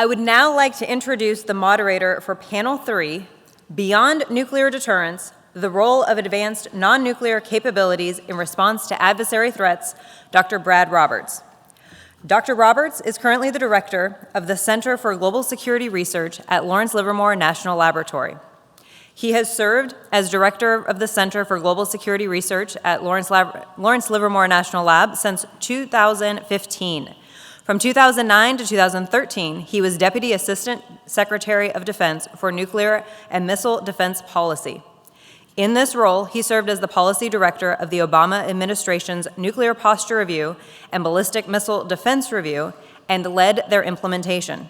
I would now like to introduce the moderator for Panel 3, Beyond Nuclear Deterrence, the Role of Advanced Non-Nuclear Capabilities in Response to Adversary Threats, Dr. Brad Roberts. Dr. Roberts is currently the director of the Center for Global Security Research at Lawrence Livermore National Laboratory. He has served as director of the Center for Global Security Research at Lawrence Livermore National Lab since 2015. From 2009 to 2013, he was Deputy Assistant Secretary of Defense for Nuclear and Missile Defense Policy. In this role, he served as the policy director of the Obama administration's Nuclear Posture Review and Ballistic Missile Defense Review and led their implementation.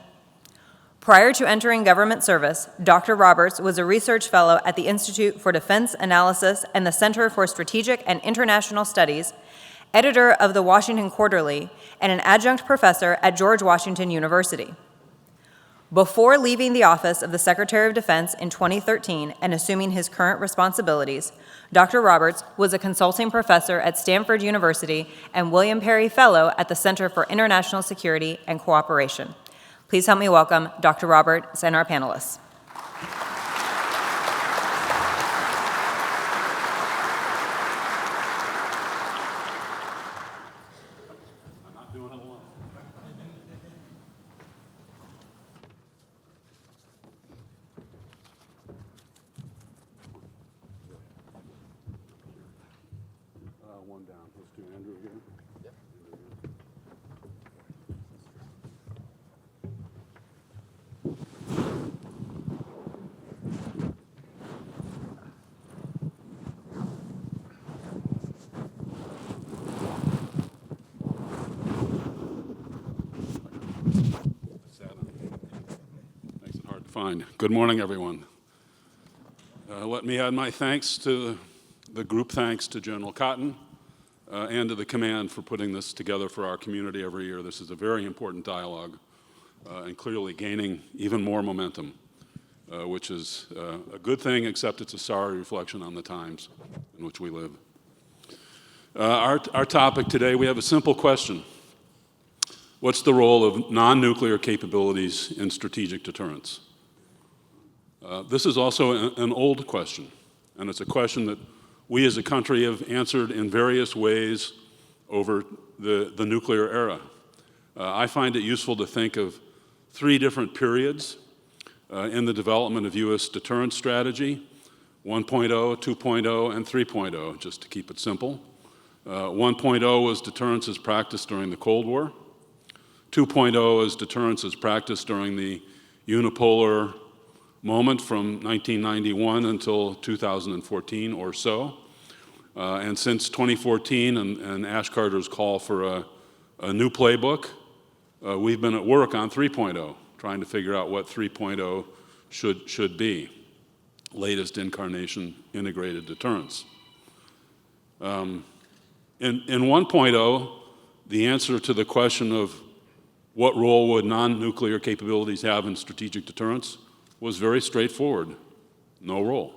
Prior to entering government service, Dr. Roberts was a research fellow at the Institute for Defense Analysis and the Center for Strategic and International Studies, editor of the Washington Quarterly, and an adjunct professor at George Washington University. Before leaving the office of the Secretary of Defense in 2013 and assuming his current responsibilities, Dr. Roberts was a consulting professor at Stanford University and William Perry Fellow at the Center for International Security and Cooperation. Please help me welcome Dr. Roberts and our panelists. One down. Let's do Andrew again. Yep. Makes it hard to find. Good morning, everyone. Let me add my thanks to the group thanks to General Cotton and to the command for putting this together for our community every year. This is a very important dialogue and clearly gaining even more momentum, which is a good thing, except it's a sorry reflection on the times in which we live. Our topic today, we have a simple question. What's the role of non-nuclear capabilities in strategic deterrence? This is also an old question, and it's a question that we as a country have answered in various ways over the nuclear era. I find it useful to think of three different periods in the development of U.S. deterrence strategy: 1.0, 2.0, and 3.0, just to keep it simple. 1.0 was deterrence as practiced during the Cold War. 2.0 is deterrence as practiced during the unipolar moment from 1991 until 2014 or so. And since 2014 and Ash Carter's call for a new playbook, we've been at work on 3.0, trying to figure out what 3.0 should be. Latest incarnation, integrated deterrence. In 1.0, the answer to the question of what role would non-nuclear capabilities have in strategic deterrence was very straightforward: no role.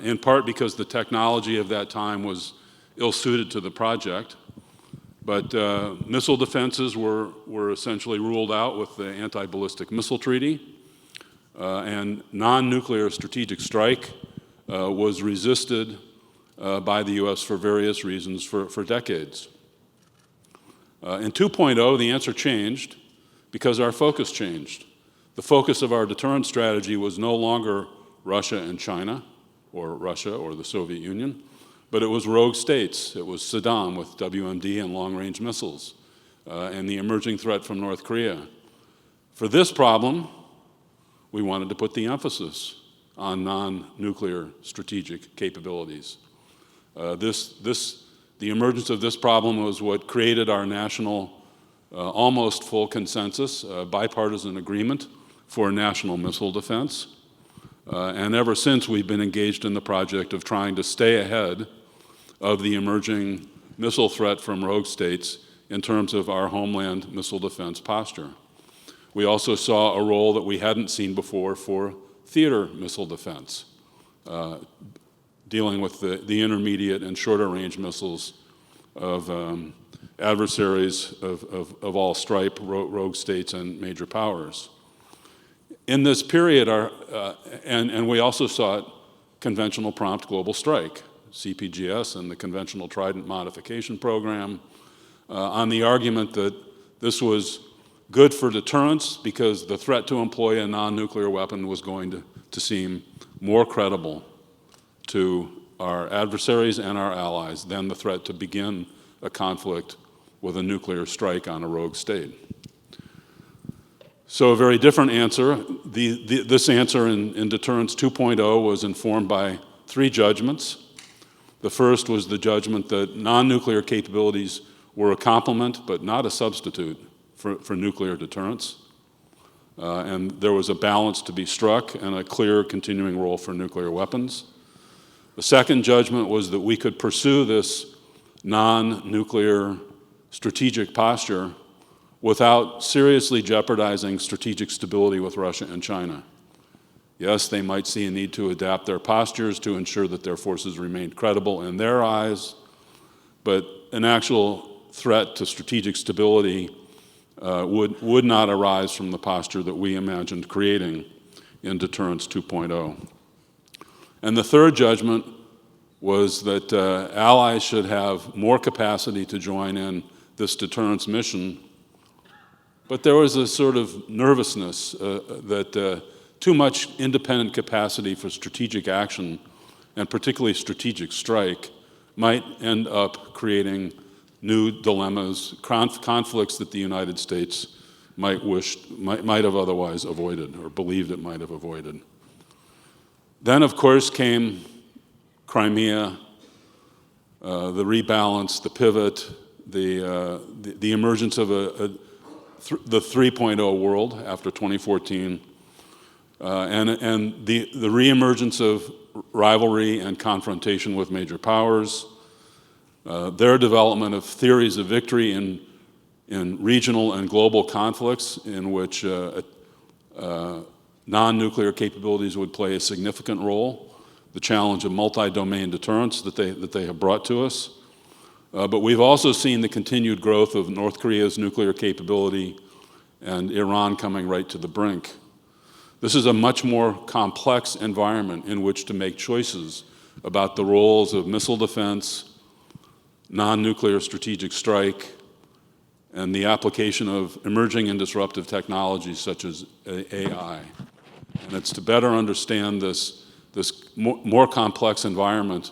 In part because the technology of that time was ill-suited to the project, but missile defenses were essentially ruled out with the Anti-Ballistic Missile Treaty, and non-nuclear strategic strike was resisted by the U.S. for various reasons for decades. In 2.0, the answer changed because our focus changed. The focus of our deterrence strategy was no longer Russia and China, or Russia or the Soviet Union, but it was rogue states. It was Saddam with WMD and long-range missiles, and the emerging threat from North Korea. For this problem, we wanted to put the emphasis on non-nuclear strategic capabilities. The emergence of this problem was what created our national almost full consensus, bipartisan agreement for national missile defense. And ever since, we've been engaged in the project of trying to stay ahead of the emerging missile threat from rogue states in terms of our homeland missile defense posture. We also saw a role that we hadn't seen before for theater missile defense, dealing with the intermediate and shorter range missiles of adversaries of all stripe, rogue states, and major powers. In this period, and we also sought conventional prompt global strike, CPGS, and the Conventional Trident Modification Program, on the argument that this was good for deterrence because the threat to employ a non-nuclear weapon was going to seem more credible to our adversaries and our allies than the threat to begin a conflict with a nuclear strike on a rogue state. So a very different answer. This answer in Deterrence 2.0 was informed by 3 judgments. The first was the judgment that non-nuclear capabilities were a complement but not a substitute for nuclear deterrence. And there was a balance to be struck and a clear continuing role for nuclear weapons. The second judgment was that we could pursue this non-nuclear strategic posture without seriously jeopardizing strategic stability with Russia and China. Yes, they might see a need to adapt their postures to ensure that their forces remained credible in their eyes, but an actual threat to strategic stability would not arise from the posture that we imagined creating in Deterrence 2.0. And the third judgment was that allies should have more capacity to join in this deterrence mission. But there was a sort of nervousness that too much independent capacity for strategic action, and particularly strategic strike, might end up creating new dilemmas, conflicts that the United States might have otherwise avoided or believed it might have avoided. Then, of course, came Crimea, the rebalance, the pivot, the emergence of the 3.0 world after 2014, and the reemergence of rivalry and confrontation with major powers, their development of theories of victory in regional and global conflicts in which non-nuclear capabilities would play a significant role, the challenge of multi-domain deterrence that they have brought to us. But we've also seen the continued growth of North Korea's nuclear capability and Iran coming right to the brink. This is a much more complex environment in which to make choices about the roles of missile defense, non-nuclear strategic strike, and the application of emerging and disruptive technologies such as AI. And it's to better understand this more complex environment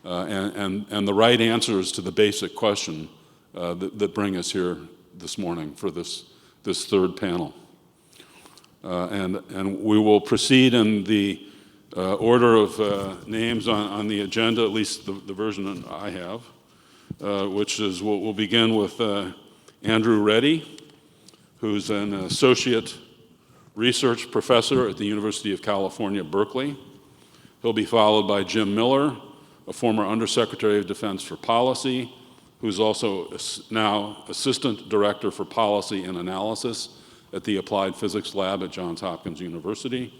and the right answers to the basic question that bring us here this morning for this third panel. And we will proceed in the order of names on the agenda, at least the version that I have, which is we'll begin with Andrew Reddie, who's an associate research professor at the University of California, Berkeley. He'll be followed by Jim Miller, a former Undersecretary of Defense for Policy, who's also now Assistant Director for Policy and Analysis at the Applied Physics Lab at Johns Hopkins University.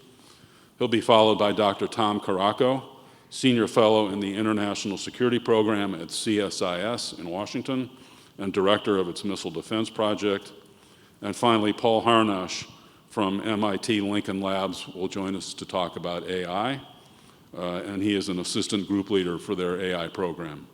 He'll be followed by Dr. Tom Karako, Senior Fellow in the International Security Program at CSIS in Washington and Director of its Missile Defense Project. And finally, Raul Harnasch from MIT Lincoln Labs will join us to talk about AI, and he is an assistant group leader for their AI program.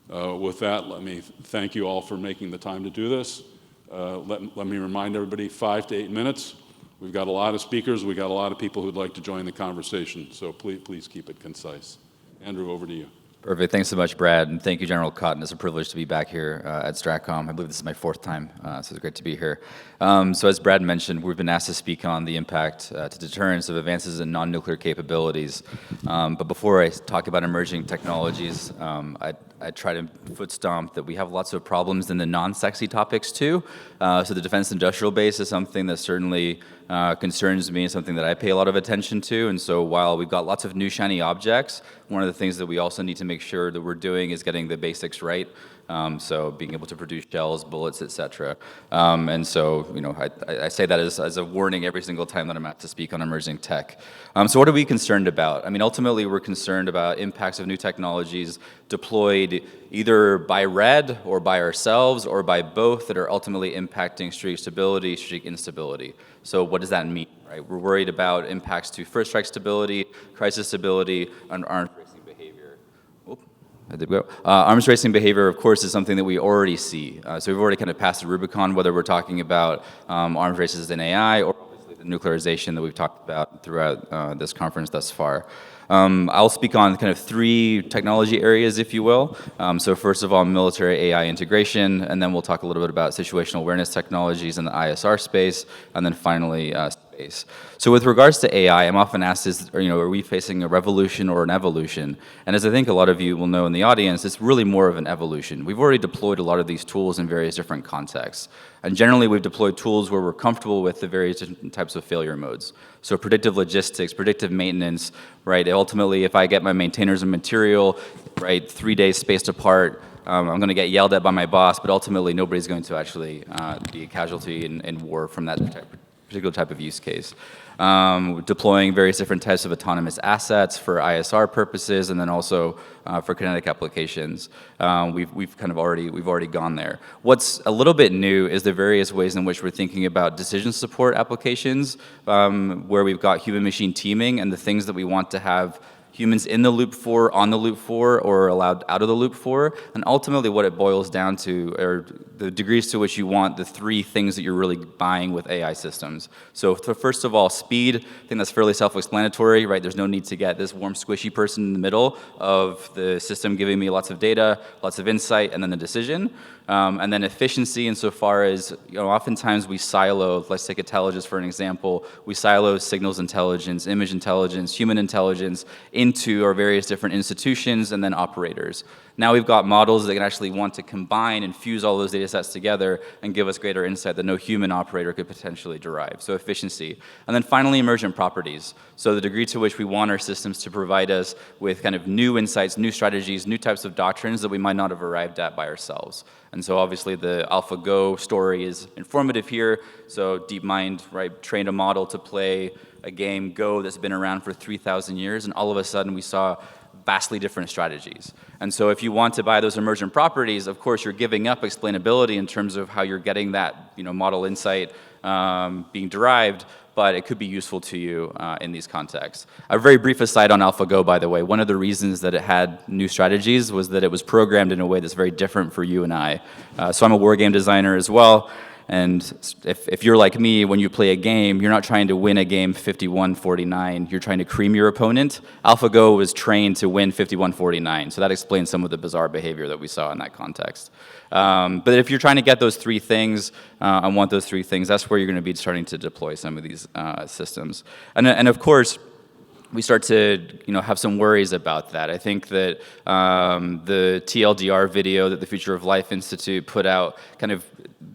With that, let me thank you all for making the time to do this. Let me remind everybody, 5 to 8 minutes. We've got a lot of speakers. We've got a lot of people who'd like to join the conversation, so please keep it concise. Andrew, over to you. Perfect. Thanks so much, Brad, and thank you, General Cotton. It's a privilege to be back here at STRATCOM. I believe this is my 4th time, so it's great to be here. So as Brad mentioned, we've been asked to speak on the impact to deterrence of advances in non-nuclear capabilities. But before I talk about emerging technologies, I try to foot stomp that we have lots of problems in the non-sexy topics too. So the defense industrial base is something that certainly concerns me and something that I pay a lot of attention to. And so while we've got lots of new shiny objects, one of the things that we also need to make sure that we're doing is getting the basics right So being able to produce shells, bullets, etc. And so, I say that as a warning every single time that I'm asked to speak on emerging tech. So what are we concerned about? I mean, ultimately, we're concerned about impacts of new technologies deployed either by Red or by ourselves or by both that are ultimately impacting strategic stability, strategic instability. So what does that mean, right? We're worried about impacts to first strike stability, crisis stability, and arms racing behavior. Arms racing behavior, of course, is something that we already see. So we've already kind of passed the Rubicon, whether we're talking about arms races in AI or obviously the nuclearization that we've talked about throughout this conference thus far. I'll speak on kind of three technology areas, if you will. So first of all, military AI integration, and then we'll talk a little bit about situational awareness technologies in the ISR space, and then finally space. So with regards to AI, I'm often asked, are we facing a revolution or an evolution? And as I think a lot of you will know in the audience, it's really more of an evolution. We've already deployed a lot of these tools in various different contexts. And generally, we've deployed tools where we're comfortable with the various different types of failure modes. So predictive logistics, predictive maintenance, right? Ultimately, if I get my maintainers and material, right, 3 days spaced apart, I'm going to get yelled at by my boss, but ultimately nobody's going to actually be a casualty in war from that particular type of use case. Deploying various different types of autonomous assets for ISR purposes, and then also for kinetic applications. We've already gone there. What's a little bit new is the various ways in which we're thinking about decision support applications, where we've got human-machine teaming and the things that we want to have humans in the loop for, on the loop for, or allowed out of the loop for. And ultimately what it boils down to are the degrees to which you want the three things that you're really buying with AI systems. So first of all, speed. I think that's fairly self-explanatory, right? There's no need to get this warm, squishy person in the middle of the system giving me lots of data, lots of insight, and then the decision. And then efficiency insofar as, oftentimes we silo, let's take intelligence for an example, we silo signals intelligence, image intelligence, human intelligence into our various different institutions and then operators. Now we've got models that can actually want to combine and fuse all those data sets together and give us greater insight that no human operator could potentially derive. So efficiency. And then finally, emergent properties. So the degree to which we want our systems to provide us with kind of new insights, new strategies, new types of doctrines that we might not have arrived at by ourselves. And so obviously the AlphaGo story is informative here. So DeepMind, right, trained a model to play a game Go that's been around for 3,000 years, and all of a sudden we saw vastly different strategies. And so if you want to buy those emergent properties, of course you're giving up explainability in terms of how you're getting that model insight being derived, but it could be useful to you in these contexts. A very brief aside on AlphaGo, by the way. One of the reasons that it had new strategies was that it was programmed in a way that's very different for you and I. So I'm a war game designer as well. And if you're like me, when you play a game, you're not trying to win a game 51-49. You're trying to cream your opponent. AlphaGo was trained to win 51-49. So that explains some of the bizarre behavior that we saw in that context. But if you're trying to get those three things and want those three things, that's where you're going to be starting to deploy some of these systems. And of course, we start to have some worries about that. I think that the TLDR video that the Future of Life Institute put out kind of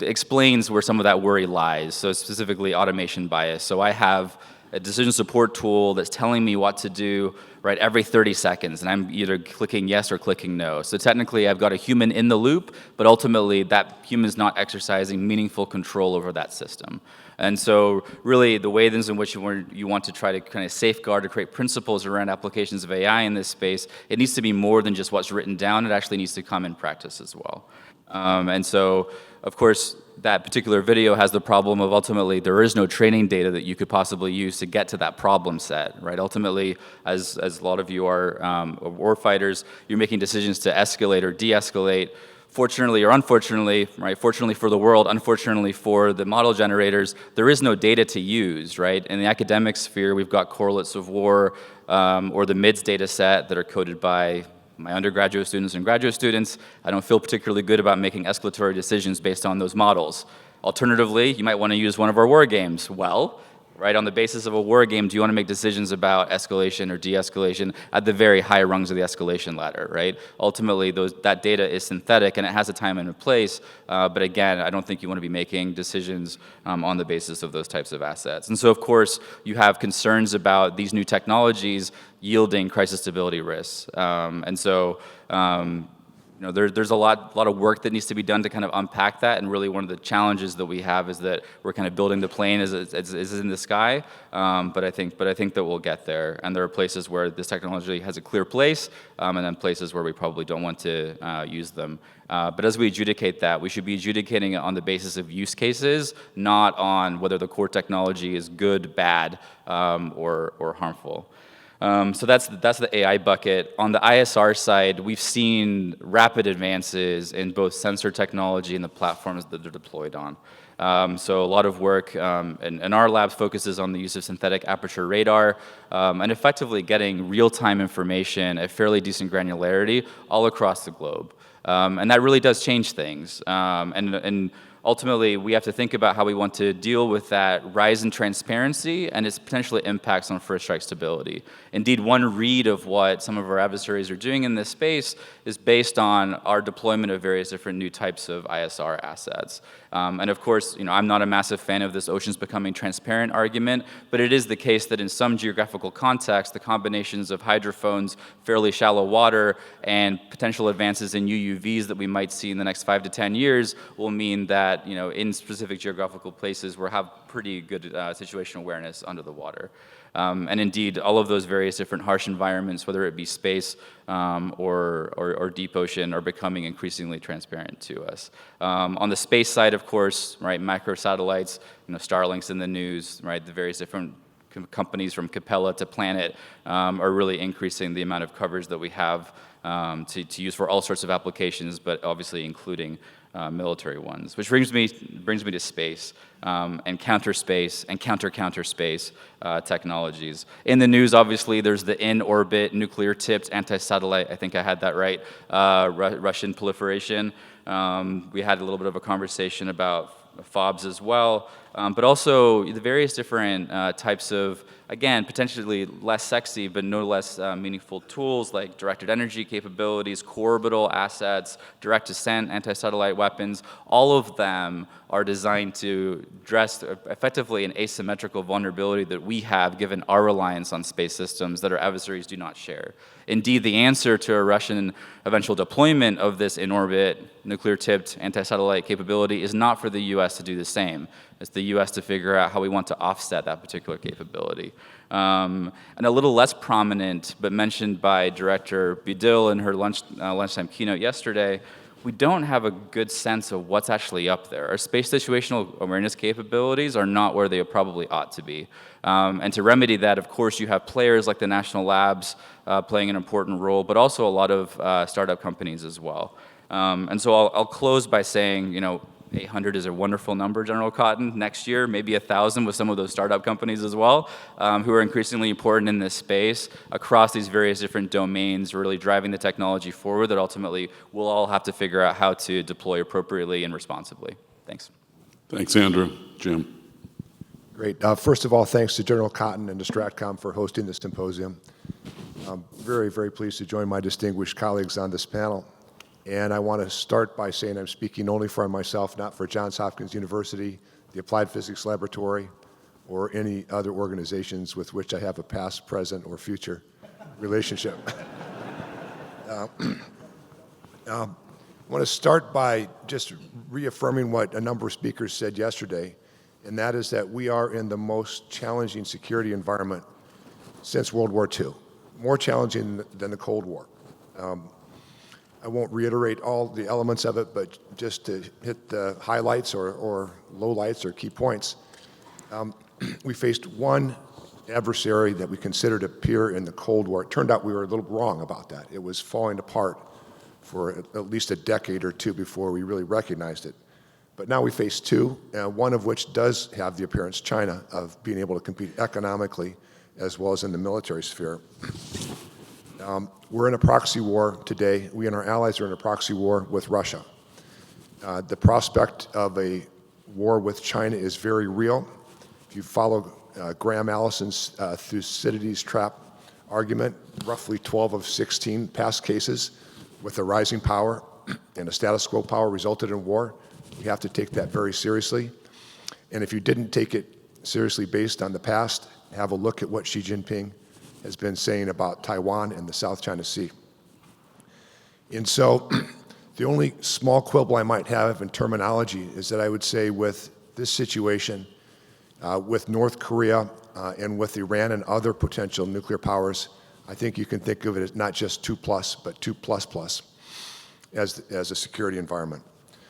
explains where some of that worry lies, so specifically automation bias. So I have a decision support tool that's telling me what to do right every 30 seconds, and I'm either clicking yes or clicking no. So technically I've got a human in the loop, but ultimately that human's not exercising meaningful control over that system. And so really the ways in which you want to try to kind of safeguard or create principles around applications of AI in this space, it needs to be more than just what's written down. It actually needs to come in practice as well. And so, of course, that particular video has the problem of ultimately there is no training data that you could possibly use to get to that problem set, right? Ultimately, as a lot of you are war fighters, you're making decisions to escalate or de-escalate. Fortunately or unfortunately, right? Fortunately for the world, unfortunately for the model generators, there is no data to use, right? In the academic sphere, we've got correlates of war or the MIDS data set that are coded by my undergraduate students and graduate students. I don't feel particularly good about making escalatory decisions based on those models. Alternatively, you might want to use one of our war games. Well, right, on the basis of a war game, do you want to make decisions about escalation or de-escalation at the very high rungs of the escalation ladder, right? Ultimately, that data is synthetic and it has a time and a place, but again, I don't think you want to be making decisions on the basis of those types of assets. And so, of course, you have concerns about these new technologies yielding crisis stability risks. And so, there's a lot of work that needs to be done to kind of unpack that, and really one of the challenges that we have is that we're kind of building the plane as it's in the sky, but I think that we'll get there, and there are places where this technology has a clear place, and then places where we probably don't want to use them. But as we adjudicate that, we should be adjudicating it on the basis of use cases, not on whether the core technology is good, bad, or harmful. So that's the AI bucket. On the ISR side, we've seen rapid advances in both sensor technology and the platforms that they're deployed on. So a lot of work in our labs focuses on the use of synthetic aperture radar and effectively getting real-time information at fairly decent granularity all across the globe. And that really does change things. And ultimately, we have to think about how we want to deal with that rise in transparency and its potential impacts on first strike stability. Indeed, one read of what some of our adversaries are doing in this space is based on our deployment of various different new types of ISR assets. And of course, I'm not a massive fan of this oceans becoming transparent argument, but it is the case that in some geographical contexts, the combinations of hydrophones, fairly shallow water, and potential advances in UUVs that we might see in the next 5 to 10 years will mean that, in specific geographical places, we'll have pretty good situational awareness under the water. And indeed, all of those various different harsh environments, whether it be space or deep ocean, are becoming increasingly transparent to us. On the space side, of course, right, microsatellites, Starlink's in the news, right, the various different companies from Capella to Planet are really increasing the amount of coverage that we have to use for all sorts of applications, but obviously including military ones, which brings me to space and counter space and counter space technologies. In the news, obviously, there's the in-orbit, nuclear-tipped anti-satellite. I think I had that right. Russian proliferation. We had a little bit of a conversation about FOBs as well, but also the various different types of, again, potentially less sexy but no less meaningful tools like directed energy capabilities, co-orbital assets, direct descent, anti-satellite weapons. All of them are designed to address effectively an asymmetrical vulnerability that we have given our reliance on space systems that our adversaries do not share. Indeed, the answer to a Russian eventual deployment of this in-orbit, nuclear-tipped anti-satellite capability is not for the U.S. to do the same. It's the U.S. to figure out how we want to offset that particular capability. And a little less prominent, but mentioned by Director Budil in her lunchtime keynote yesterday, we don't have a good sense of what's actually up there. Our space situational awareness capabilities are not where they probably ought to be. And to remedy that, of course, you have players like the national labs playing an important role, but also a lot of startup companies as well. And so I'll close by saying, 800 is a wonderful number, General Cotton. Next year, maybe 1,000 with some of those startup companies as well, who are increasingly important in this space across these various different domains, really driving the technology forward that ultimately we'll all have to figure out how to deploy appropriately and responsibly. Thanks. Thanks, Andrew. Jim. Great. First of all, thanks to General Cotton and to STRATCOM for hosting this symposium. I'm very, very pleased to join my distinguished colleagues on this panel. And I want to start by saying I'm speaking only for myself, not for Johns Hopkins University, the Applied Physics Laboratory, or any other organizations with which I have a past, present, or future relationship. I want to start by just reaffirming what a number of speakers said yesterday, and that is that we are in the most challenging security environment since World War II, more challenging than the Cold War. I won't reiterate all the elements of it, but just to hit the highlights or lowlights or key points. We faced one adversary that we considered a peer in the Cold War. It turned out we were a little wrong about that. It was falling apart for at least a decade or two before we really recognized it. But now we face two, one of which does have the appearance, China, of being able to compete economically as well as in the military sphere. We're in a proxy war today. We and our allies are in a proxy war with Russia. The prospect of a war with China is very real. If you follow Graham Allison's Thucydides trap argument, roughly 12 of 16 past cases with a rising power and a status quo power resulted in war. We have to take that very seriously. And if you didn't take it seriously based on the past, have a look at what Xi Jinping has been saying about Taiwan and the South China Sea. And so The only small quibble I might have in terminology is that I would say with this situation, with North Korea and with Iran and other potential nuclear powers, I think you can think of it as not just 2+, but 2++ as a security environment.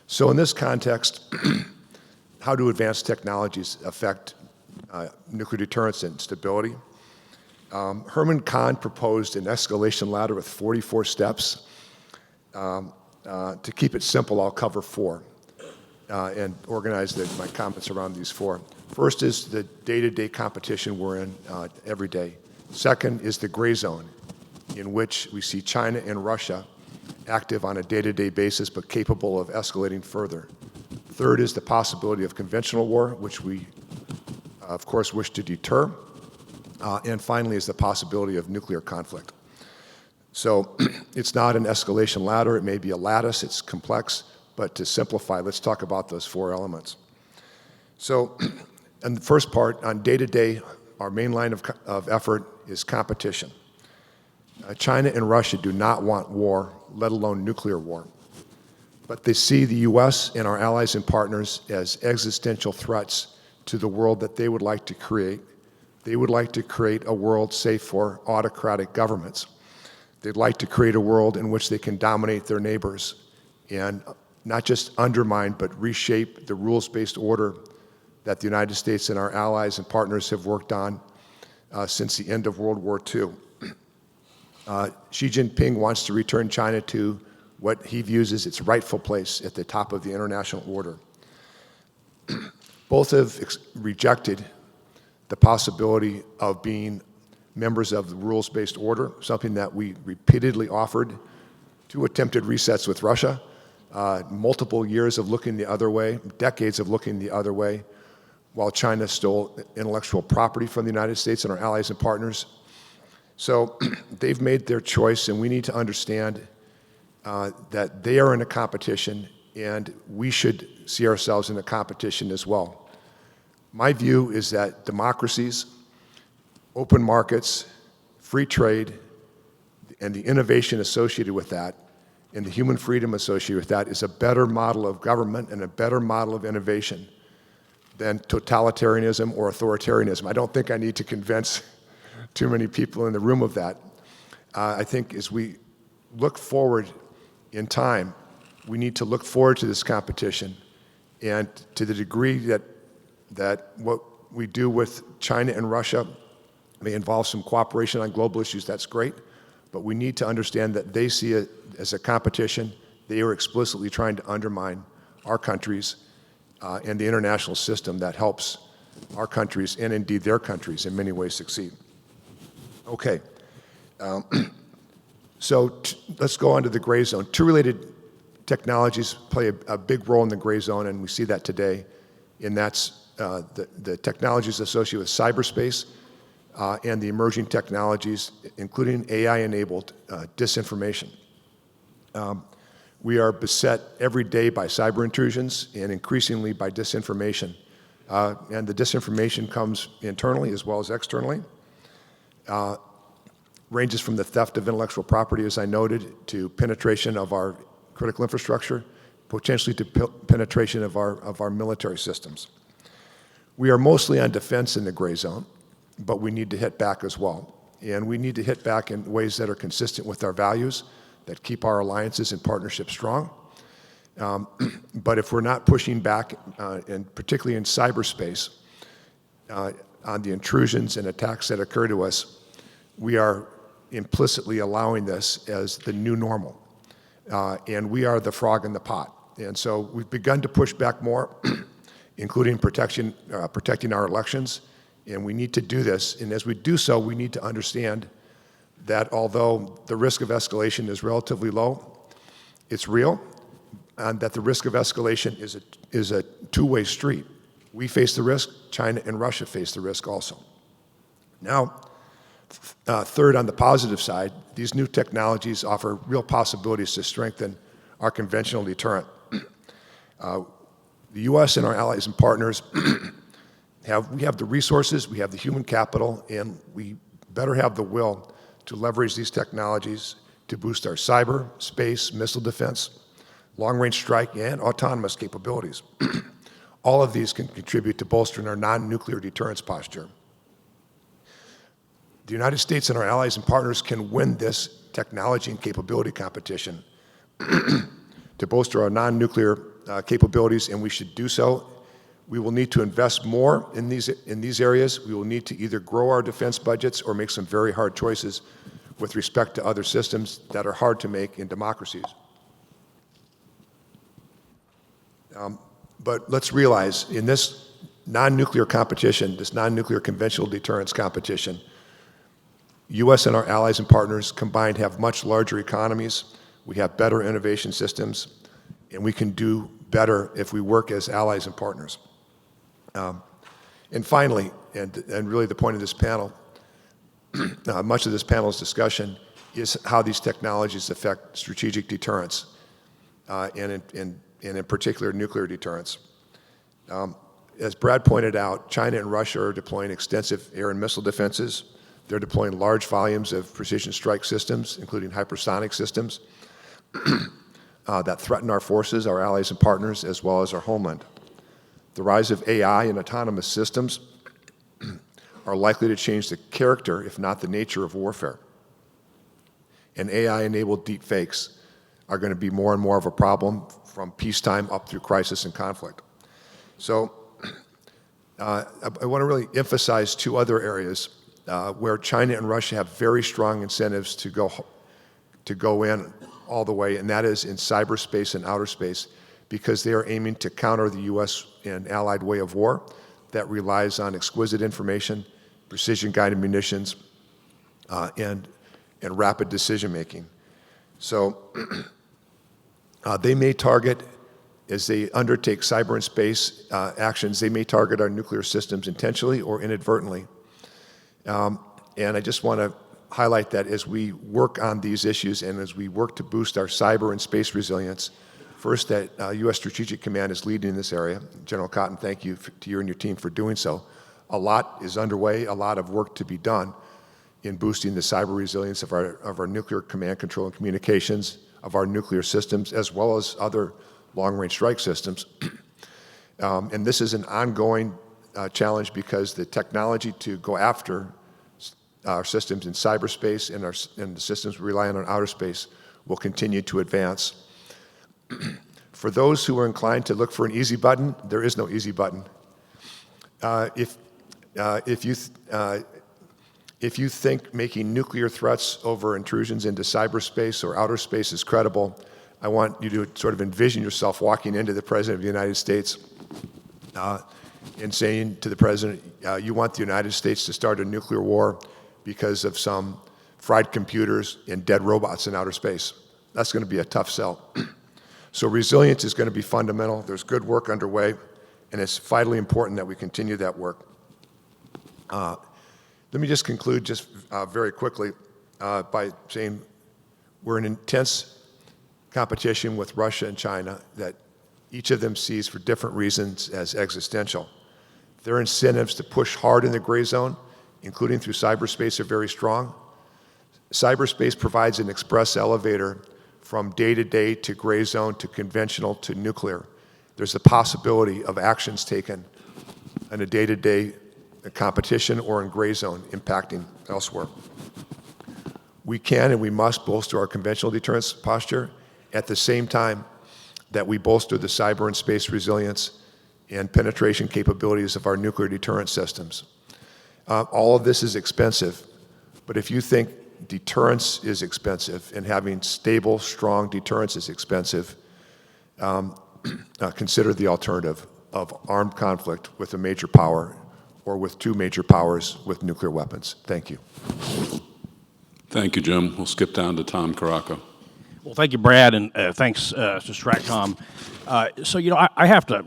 So in this context, how do advanced technologies affect nuclear deterrence and stability? Herman Kahn proposed an escalation ladder with 44 steps. To keep it simple, I'll cover 4 and organize my comments around these 4. First is the day-to-day competition we're in every day. Second is the gray zone, in which we see China and Russia active on a day-to-day basis, but capable of escalating further. Third is the possibility of conventional war, which we, of course, wish to deter. And finally is the possibility of nuclear conflict. So it's not an escalation ladder. It may be a lattice. It's complex. But to simplify, let's talk about those 4 elements. So in the first part, on day-to-day, our main line of effort is competition. China and Russia do not want war, let alone nuclear war. But they see the U.S. and our allies and partners as existential threats to the world that they would like to create. They would like to create a world safe for autocratic governments. They'd like to create a world in which they can dominate their neighbors and not just undermine, but reshape the rules-based order that the United States and our allies and partners have worked on since the end of World War II. Xi Jinping wants to return China to what he views as its rightful place at the top of the international order. Both have rejected the possibility of being members of the rules-based order, something that we repeatedly offered, 2 attempted resets with Russia, multiple years of looking the other way, decades of looking the other way, while China stole intellectual property from the United States and our allies and partners. So they've made their choice, and we need to understand that they are in a competition, and we should see ourselves in a competition as well. My view is that democracies, open markets, free trade, and the innovation associated with that, and the human freedom associated with that is a better model of government and a better model of innovation than totalitarianism or authoritarianism. I don't think I need to convince too many people in the room of that. I think as we look forward in time, we need to look forward to this competition, and to the degree that what we do with China and Russia may involve some cooperation on global issues, that's great, but we need to understand that they see it as a competition. They are explicitly trying to undermine our countries and the international system that helps our countries, and indeed their countries, in many ways succeed. Okay, so let's go on to the gray zone. 2 related technologies play a big role in the gray zone, and we see that today, and that's the technologies associated with cyberspace and the emerging technologies, including AI-enabled disinformation. We are beset every day by cyber intrusions and increasingly by disinformation. And the disinformation comes internally as well as externally. Ranges from the theft of intellectual property, as I noted, to penetration of our critical infrastructure, potentially to penetration of our military systems. We are mostly on defense in the gray zone, but we need to hit back as well. And we need to hit back in ways that are consistent with our values, that keep our alliances and partnerships strong. But if we're not pushing back, and particularly in cyberspace, on the intrusions and attacks that occur to us, we are implicitly allowing this as the new normal. And we are the frog in the pot. And so we've begun to push back more, including protecting our elections. And we need to do this. And as we do so, we need to understand that although the risk of escalation is relatively low, it's real, and that the risk of escalation is a two-way street. We face the risk, China and Russia face the risk also. Now, third, on the positive side, these new technologies offer real possibilities to strengthen our conventional deterrent. The U.S. and our allies and partners we have the resources, we have the human capital, and we better have the will to leverage these technologies to boost our cyber, space, missile defense, long-range strike, and autonomous capabilities. All of these can contribute to bolstering our non-nuclear deterrence posture. The United States and our allies and partners can win this technology and capability competition to bolster our non-nuclear capabilities, and we should do so. We will need to invest more in these areas. We will need to either grow our defense budgets or make some very hard choices with respect to other systems that are hard to make in democracies. But let's realize, in this non-nuclear competition, this non-nuclear conventional deterrence competition, U.S. and our allies and partners combined have much larger economies. We have better innovation systems, and we can do better if we work as allies and partners. And finally, and really the point of this panel, much of this panel's discussion is how these technologies affect strategic deterrence, and in particular nuclear deterrence. As Brad pointed out, China and Russia are deploying extensive air and missile defenses. They're deploying large volumes of precision strike systems, including hypersonic systems, that threaten our forces, our allies and partners, as well as our homeland. The rise of AI and autonomous systems are likely to change the character, if not the nature, of warfare. And AI-enabled deepfakes are going to be more and more of a problem from peacetime up through crisis and conflict. So I want to really emphasize two other areas where China and Russia have very strong incentives to go in all the way, and that is in cyberspace and outer space, because they are aiming to counter the U.S. and allied way of war that relies on exquisite information, precision-guided munitions, and rapid decision-making. So they may target, as they undertake cyber and space actions, they may target our nuclear systems intentionally or inadvertently. And I just want to highlight that as we work on these issues and as we work to boost our cyber and space resilience, first, that U.S. Strategic Command is leading in this area. General Cotton, thank you to you and your team for doing so. A lot is underway, a lot of work to be done in boosting the cyber resilience of our nuclear command, control, and communications, of our nuclear systems, as well as other long-range strike systems. And this is an ongoing challenge because the technology to go after our systems in cyberspace and the systems relying on outer space will continue to advance. For those who are inclined to look for an easy button, there is no easy button. If you think making nuclear threats over intrusions into cyberspace or outer space is credible, I want you to sort of envision yourself walking into the President of the United States and saying to the President, you want the United States to start a nuclear war because of some fried computers and dead robots in outer space. That's going to be a tough sell. So resilience is going to be fundamental. There's good work underway, and it's vitally important that we continue that work. Let me just conclude just very quickly by saying we're in intense competition with Russia and China that each of them sees for different reasons as existential. Their incentives to push hard in the gray zone, including through cyberspace, are very strong. Cyberspace provides an express elevator from day-to-day to gray zone to conventional to nuclear. There's the possibility of actions taken in a day-to-day competition or in gray zone impacting elsewhere. We can and we must bolster our conventional deterrence posture at the same time that we bolster the cyber and space resilience and penetration capabilities of our nuclear deterrence systems. All of this is expensive, but if you think deterrence is expensive and having stable, strong deterrence is expensive, consider the alternative of armed conflict with a major power or with two major powers with nuclear weapons. Thank you. Thank you, Jim. We'll skip down to Tom Karako. Well, thank you, Brad, and thanks to STRATCOM. So, I have to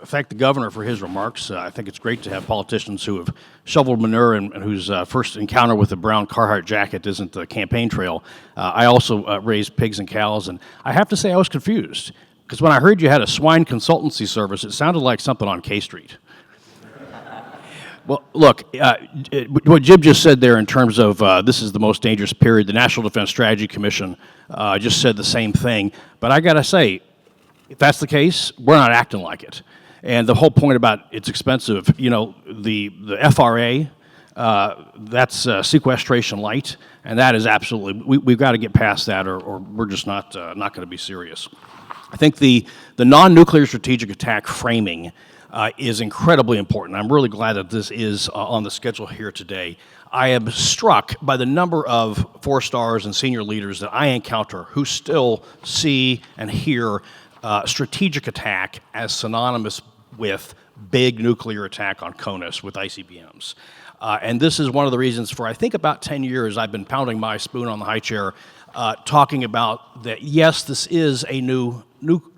thank the governor for his remarks. I think it's great to have politicians who have shoveled manure and whose first encounter with a brown Carhartt jacket isn't the campaign trail. I also raised pigs and cows, and I have to say I was confused, because when I heard you had a swine consultancy service, it sounded like something on K Street. Well, look, what Jim just said there in terms of this is the most dangerous period, the National Defense Strategy Commission just said the same thing. But I got to say, If that's the case, we're not acting like it. And the whole point about it's expensive, the FRA, that's sequestration light, and that is absolutely, we've got to get past that or we're just not going to be serious. I think the non-nuclear strategic attack framing is incredibly important. I'm really glad that this is on the schedule here today. I am struck by the number of 4-stars and senior leaders that I encounter who still see and hear strategic attack as synonymous with big nuclear attack on CONUS with ICBMs. And this is one of the reasons for, I think, about 10 years I've been pounding my spoon on the high chair, talking about that, yes, this is a new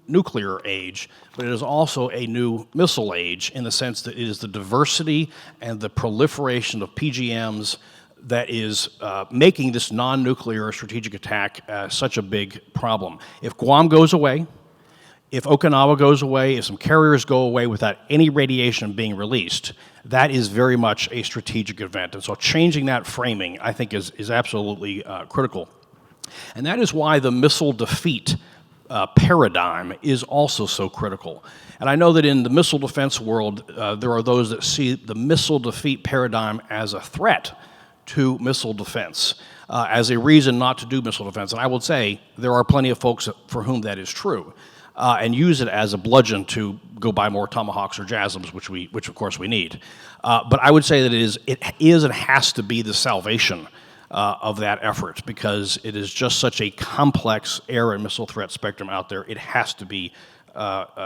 nuclear age, but it is also a new missile age in the sense that it is the diversity and the proliferation of PGMs that is making this non-nuclear strategic attack such a big problem. If Guam goes away, if Okinawa goes away, if some carriers go away without any radiation being released, that is very much a strategic event. And so changing that framing, I think, is absolutely critical. And that is why the missile defeat paradigm is also so critical. And I know that in the missile defense world, there are those that see the missile defeat paradigm as a threat to missile defense, as a reason not to do missile defense. And I will say there are plenty of folks for whom that is true, and use it as a bludgeon to go buy more Tomahawks or JASSMs, which of course we need. But I would say that it is and has to be the salvation of that effort, because it is just such a complex air and missile threat spectrum out there. It has to be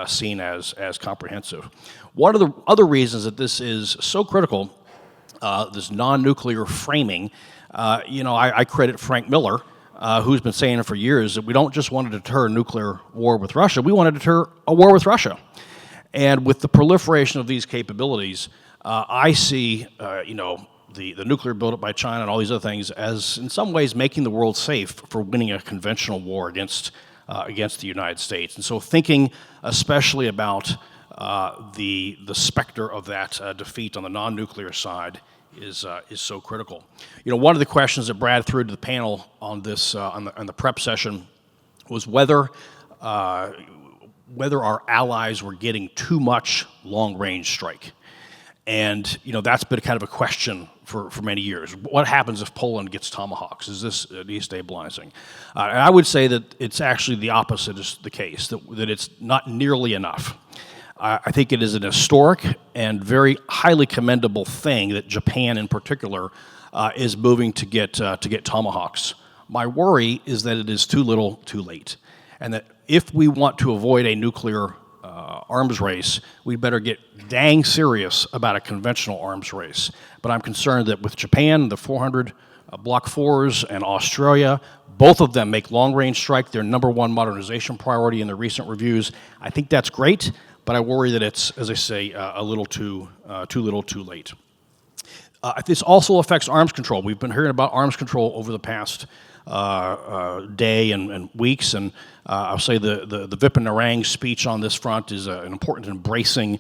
seen as comprehensive. One of the other reasons that this is so critical, this non-nuclear framing, I credit Frank Miller, who's been saying it for years, that we don't just want to deter nuclear war with Russia, we want to deter a war with Russia. And with the proliferation of these capabilities, I see, the nuclear buildup by China and all these other things as, in some ways, making the world safe for winning a conventional war against the United States. And so thinking especially about the specter of that defeat on the non-nuclear side is so critical. One of the questions that Brad threw to the panel on this on the prep session was whether our allies were getting too much long-range strike. And that's been kind of a question for many years. What happens if Poland gets Tomahawks? Is this destabilizing? And I would say that it's actually the opposite is the case, that it's not nearly enough. I think it is an historic and very highly commendable thing that Japan in particular is moving to get Tomahawks. My worry is that it is too little, too late. And that if we want to avoid a nuclear arms race, we better get dang serious about a conventional arms race. But I'm concerned that with Japan, the 400 Block 4s, and Australia, both of them make long-range strike their #1 modernization priority in the recent reviews. I think that's great, but I worry that it's, as I say, a little too little, too late. This also affects arms control. We've been hearing about arms control over the past day and weeks, and I'll say the Vipin Narang's speech on this front is an important embracing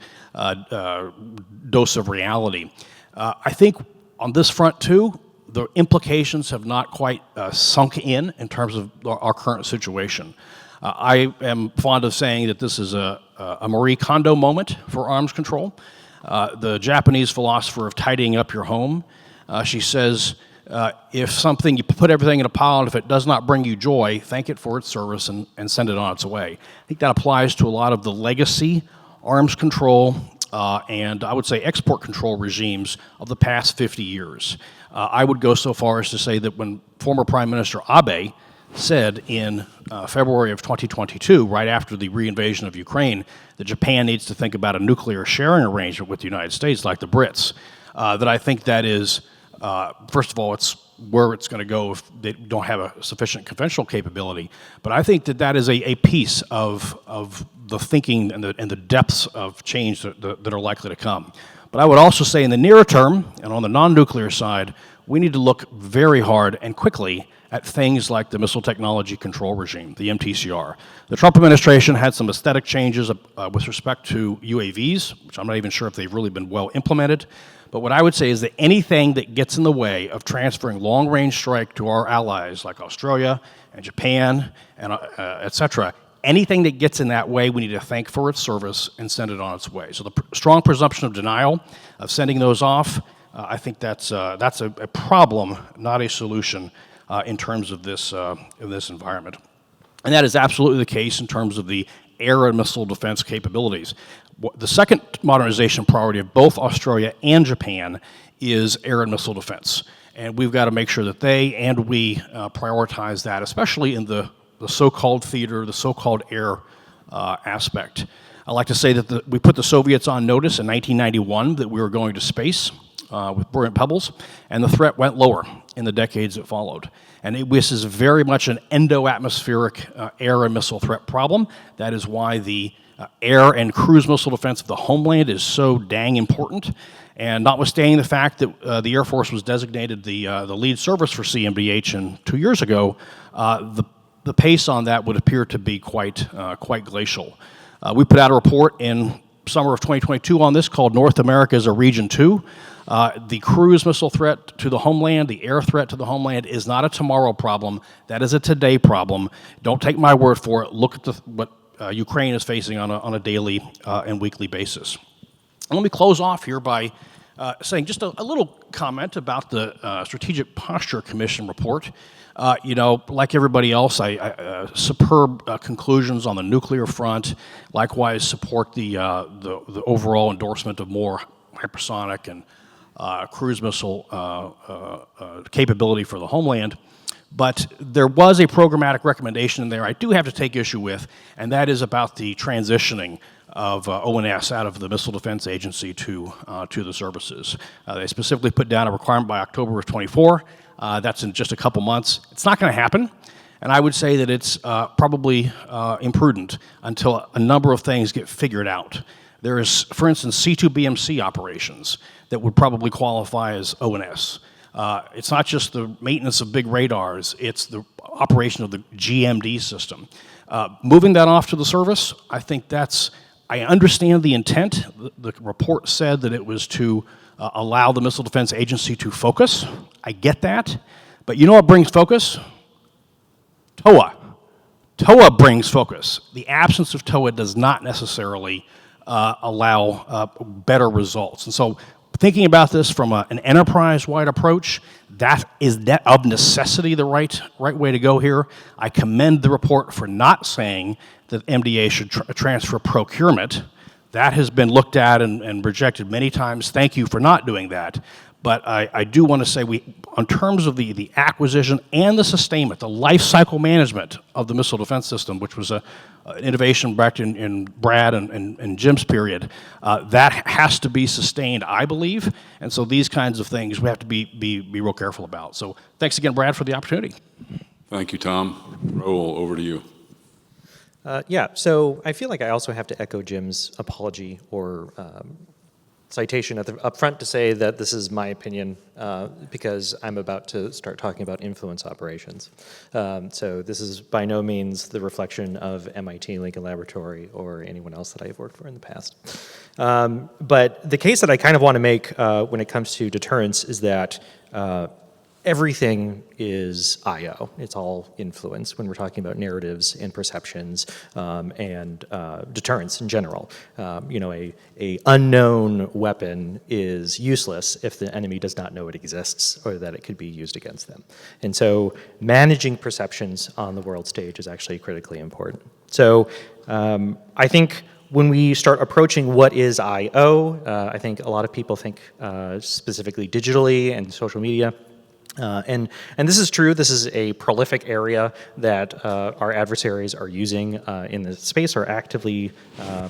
dose of reality. I think on this front too, the implications have not quite sunk in terms of our current situation. I am fond of saying that this is a Marie Kondo moment for arms control. The Japanese philosopher of tidying up your home, she says, if something, you put everything in a pile, and if it does not bring you joy, thank it for its service and send it on its way. I think that applies to a lot of the legacy arms control and I would say export control regimes of the past 50 years. I would go so far as to say that when former Prime Minister Abe said in February of 2022, right after the reinvasion of Ukraine, that Japan needs to think about a nuclear sharing arrangement with the United States like the Brits, that I think that is, first of all, it's where it's going to go if they don't have a sufficient conventional capability. But I think that is a piece of the thinking and the depths of change that are likely to come. But I would also say in the nearer term, and on the non-nuclear side, we need to look very hard and quickly at things like the Missile Technology Control Regime, the MTCR. The Trump administration had some aesthetic changes with respect to UAVs, which I'm not even sure if they've really been well implemented. But what I would say is that anything that gets in the way of transferring long-range strike to our allies like Australia and Japan and et cetera anything that gets in that way, we need to thank for its service and send it on its way. So the strong presumption of denial of sending those off, I think that's a problem, not a solution in terms of this environment. And that is absolutely the case in terms of the air and missile defense capabilities. The second modernization priority of both Australia and Japan is air and missile defense. And we've got to make sure that they and we prioritize that, especially in the so-called theater, the so-called air aspect. I like to say that we put the Soviets on notice in 1991 that we were going to space with brilliant pebbles, and the threat went lower in the decades that followed. And this is very much an endo-atmospheric air and missile threat problem. That is why the air and cruise missile defense of the homeland is so dang important. And notwithstanding the fact that the Air Force was designated the lead service for CMDH 2 years ago, the pace on that would appear to be quite glacial. We put out a report in summer of 2022 on this called North America as a Region 2. The cruise missile threat to the homeland, the air threat to the homeland is not a tomorrow problem. That is a today problem. Don't take my word for it. Look at what Ukraine is facing on a daily and weekly basis. And let me close off here by saying just a little comment about the Strategic Posture Commission report. Like everybody else, superb conclusions on the nuclear front. Likewise, support the overall endorsement of more hypersonic and cruise missile capability for the homeland. But there was a programmatic recommendation in there I do have to take issue with, and that is about the transitioning of ONS out of the Missile Defense Agency to the services. They specifically put down a requirement by October of 24. That's in just a couple months. It's not going to happen, and I would say that it's probably imprudent until a number of things get figured out. There is, for instance, C2BMC operations that would probably qualify as ONS. It's not just the maintenance of big radars, it's the operation of the GMD system. Moving that off to the service, I think I understand the intent. The report said that it was to allow the Missile Defense Agency to focus. I get that. But you know what brings focus? TOA. TOA brings focus. The absence of TOA does not necessarily allow better results. And so thinking about this from an enterprise-wide approach, that is of necessity the right way to go here. I commend the report for not saying that MDA should transfer procurement. That has been looked at and rejected many times. Thank you for not doing that. But I do want to say in terms of the acquisition and the sustainment, the life cycle management of the missile defense system, which was an innovation back in Brad and Jim's period, that has to be sustained, I believe. And so these kinds of things we have to be real careful about. So thanks again, Brad, for the opportunity. Thank you, Tom. Raul, over to you. So I feel like I also have to echo Jim's apology or citation up front to say that this is my opinion because I'm about to start talking about influence operations. So this is by no means the reflection of MIT Lincoln Laboratory or anyone else that I've worked for in the past. But the case that I kind of want to make when it comes to deterrence is that everything is I/O. It's all influence when we're talking about narratives and perceptions and deterrence in general. A unknown weapon is useless if the enemy does not know it exists or that it could be used against them. And so managing perceptions on the world stage is actually critically important. So I think when we start approaching what is I/O, I think a lot of people think specifically digitally and social media. And this is true. This is a prolific area that our adversaries are using in the space, are actively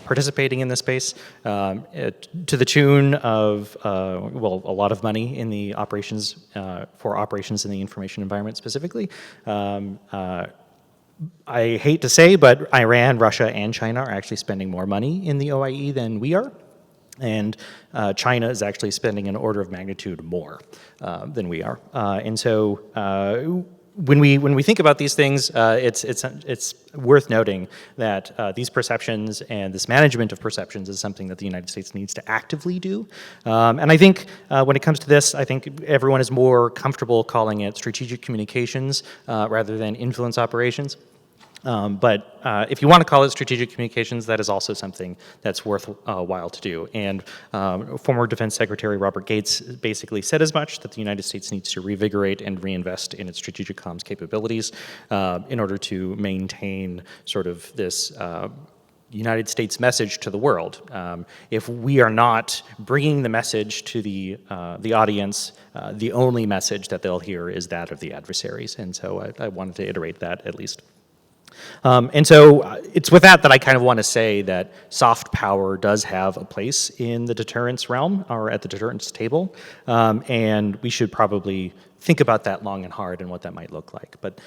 participating in this space to the tune of, a lot of money in the operations, for operations in the information environment specifically. I hate to say, but Iran, Russia, and China are actually spending more money in the OIE than we are. And China is actually spending an order of magnitude more than we are. And so when we think about these things, it's worth noting that these perceptions and this management of perceptions is something that the United States needs to actively do. And I think when it comes to this, I think everyone is more comfortable calling it strategic communications rather than influence operations. But if you want to call it strategic communications, that is also something that's worthwhile to do. And former Defense Secretary Robert Gates basically said as much, that the United States needs to revigorate and reinvest in its strategic comms capabilities in order to maintain sort of this United States message to the world. If we are not bringing the message to the audience, the only message that they'll hear is that of the adversaries. And so I wanted to iterate that at least. And so it's with that I kind of want to say that soft power does have a place in the deterrence realm or at the deterrence table, and we should probably think about that long and hard and what that might look like. But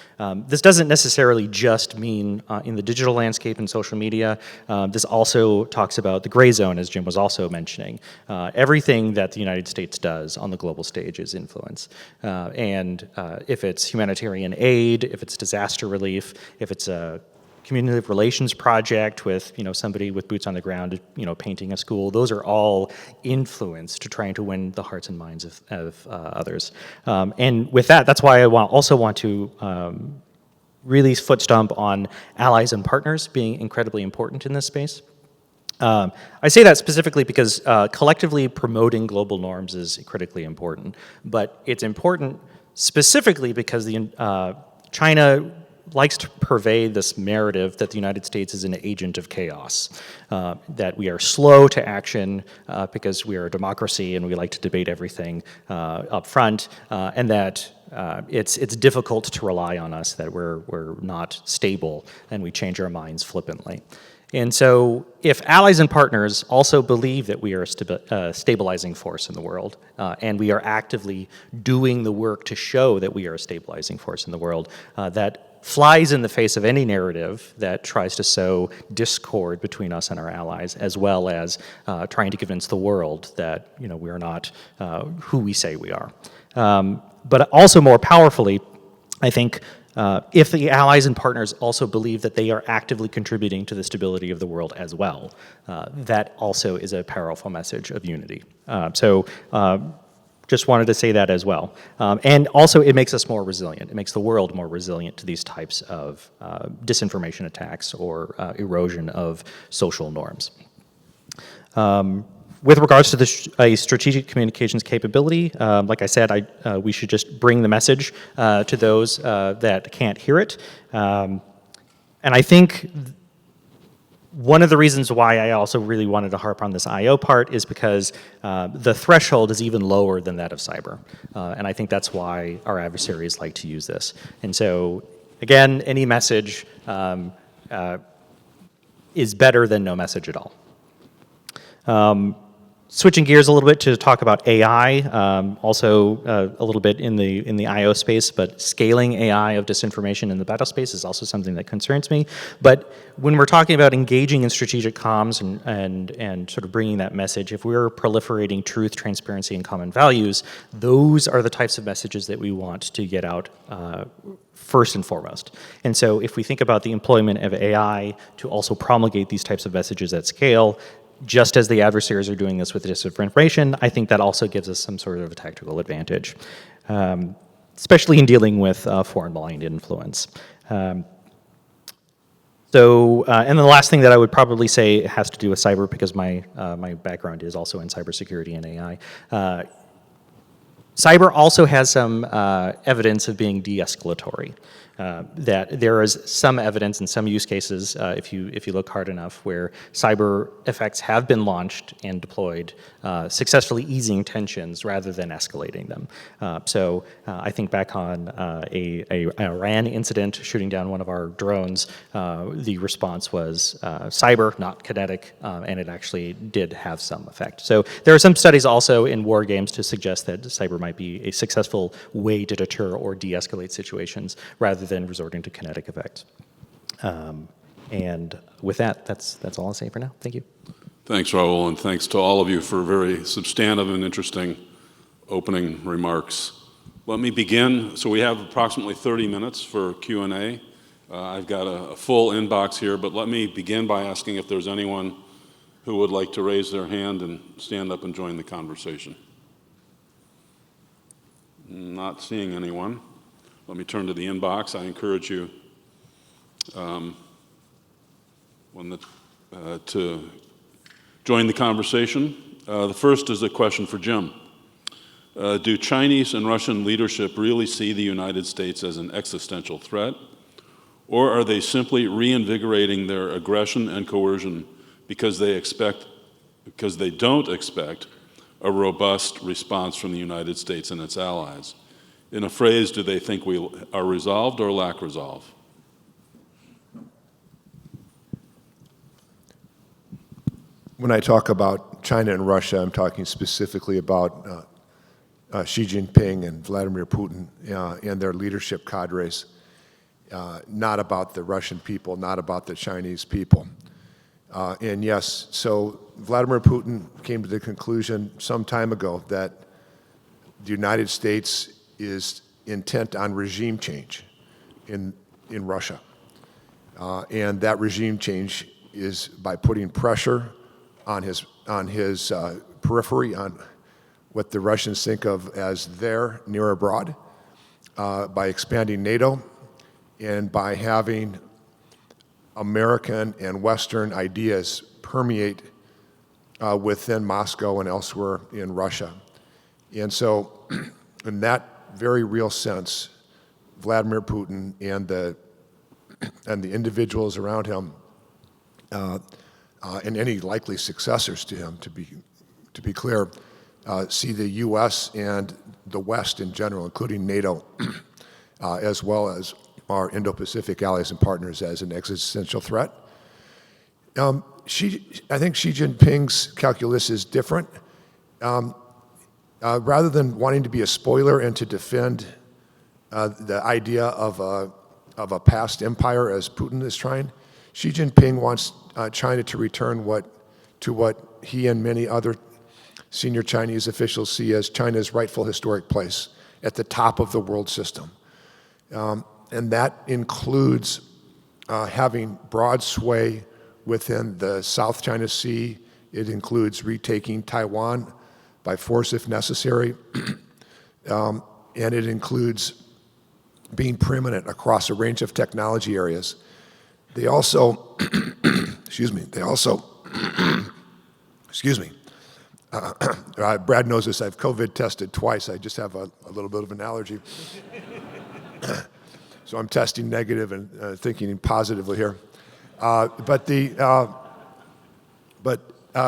this doesn't necessarily just mean in the digital landscape and social media. This also talks about the gray zone, as Jim was also mentioning. Everything that the United States does on the global stage is influence. And if it's humanitarian aid, if it's disaster relief, if it's a community relations project with somebody with boots on the ground painting a school, those are all influence to trying to win the hearts and minds of others. And with that's why I also want to really foot stomp on allies and partners being incredibly important in this space. I say that specifically because collectively promoting global norms is critically important, but it's important specifically because China likes to purvey this narrative that the United States is an agent of chaos, that we are slow to action because we are a democracy and we like to debate everything up front, and that it's difficult to rely on us, that we're not stable and we change our minds flippantly. And so if allies and partners also believe that we are a stabilizing force in the world, and we are actively doing the work to show that we are a stabilizing force in the world, that flies in the face of any narrative that tries to sow discord between us and our allies, as well as trying to convince the world that we are not who we say we are. But also more powerfully, I think if the allies and partners also believe that they are actively contributing to the stability of the world as well, that also is a powerful message of unity. Just wanted to say that as well. And also it makes us more resilient. It makes the world more resilient to these types of disinformation attacks or erosion of social norms. With regards to a strategic communications capability, like I said, we should just bring the message to those that can't hear it. And I think one of the reasons why I also really wanted to harp on this I/O part is because the threshold is even lower than that of cyber. And I think that's why our adversaries like to use this. And so, again, any message is better than no message at all. Switching gears a little bit to talk about AI, also a little bit in the I/O space, but scaling AI of disinformation in the battle space is also something that concerns me. But when we're talking about engaging in strategic comms and sort of bringing that message, if we're proliferating truth, transparency, and common values, those are the types of messages that we want to get out first and foremost. And so if we think about the employment of AI to also promulgate these types of messages at scale, just as the adversaries are doing this with disinformation, I think that also gives us some sort of a tactical advantage, especially in dealing with foreign malign influence. And the last thing that I would probably say has to do with cyber, because my background is also in cybersecurity and AI. Cyber also has some evidence of being de-escalatory. That there is some evidence in some use cases, if you look hard enough, where cyber effects have been launched and deployed, successfully easing tensions rather than escalating them. So I think back on a Iran incident shooting down one of our drones, the response was cyber, not kinetic, and it actually did have some effect. So there are some studies also in war games to suggest that cyber might be a successful way to deter or de-escalate situations rather than resorting to kinetic effects. And with that, that's all I'll say for now. Thank you. Thanks, Raul, and thanks to all of you for very substantive and interesting opening remarks. Let me begin. So we have approximately 30 minutes for Q&A. I've got a full inbox here, but let me begin by asking if there's anyone who would like to raise their hand and stand up and join the conversation. Not seeing anyone. Let me turn to the inbox. I encourage you to join the conversation. The first is a question for Jim. Do Chinese and Russian leadership really see the United States as an existential threat, or are they simply reinvigorating their aggression and coercion because they don't expect a robust response from the United States and its allies? In a phrase, do they think we are resolved or lack resolve? When I talk about China and Russia, I'm talking specifically about Xi Jinping and Vladimir Putin and their leadership cadres, not about the Russian people, not about the Chinese people. And yes, so Vladimir Putin came to the conclusion some time ago that the United States is intent on regime change in Russia. And that regime change is by putting pressure on his periphery, on what the Russians think of as their near abroad, by expanding NATO, and by having American and Western ideas permeate within Moscow and elsewhere in Russia. And so, in that very real sense, Vladimir Putin and the individuals around him, and any likely successors to him, to be clear, see the U.S. and the West in general, including NATO, as well as our Indo-Pacific allies and partners, as an existential threat. I think Xi Jinping's calculus is different. Rather than wanting to be a spoiler and to defend the idea of a past empire, as Putin is trying, Xi Jinping wants China to return to what he and many other senior Chinese officials see as China's rightful historic place at the top of the world system. And that includes having broad sway within the South China Sea. It includes retaking Taiwan by force if necessary. And it includes being preeminent across a range of technology areas. They also, excuse me, Brad knows this, I've COVID tested twice. I just have a little bit of an allergy. So I'm testing negative and thinking positively here. But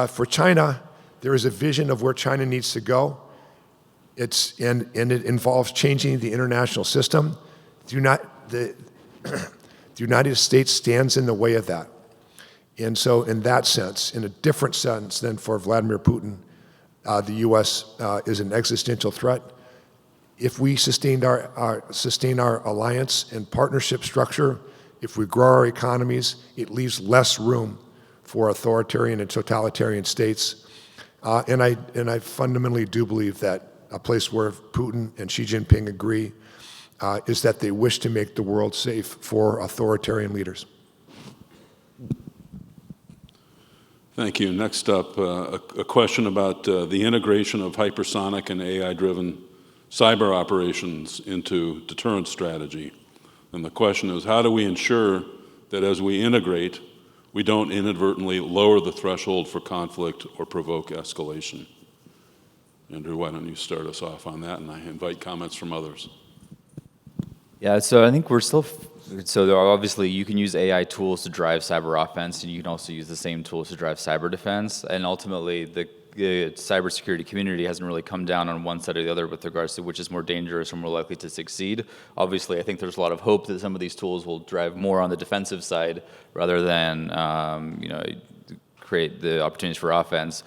for China, there is a vision of where China needs to go. And it involves changing the international system. The United States stands in the way of that. And so in that sense, in a different sense than for Vladimir Putin, the U.S. is an existential threat. If we sustain our alliance and partnership structure, if we grow our economies, it leaves less room for authoritarian and totalitarian states. And I fundamentally do believe that a place where Putin and Xi Jinping agree is that they wish to make the world safe for authoritarian leaders. Thank you. Next up, a question about the integration of hypersonic and AI-driven cyber operations into deterrence strategy. And the question is, how do we ensure that as we integrate, we don't inadvertently lower the threshold for conflict or provoke escalation? Andrew, why don't you start us off on that, and I invite comments from others. Yeah, so I think we're still, so there are obviously you can use AI tools to drive cyber offense, and you can also use the same tools to drive cyber defense, and ultimately the cybersecurity community hasn't really come down on one side or the other with regards to which is more dangerous or more likely to succeed. Obviously, I think there's a lot of hope that some of these tools will drive more on the defensive side rather than create the opportunities for offense.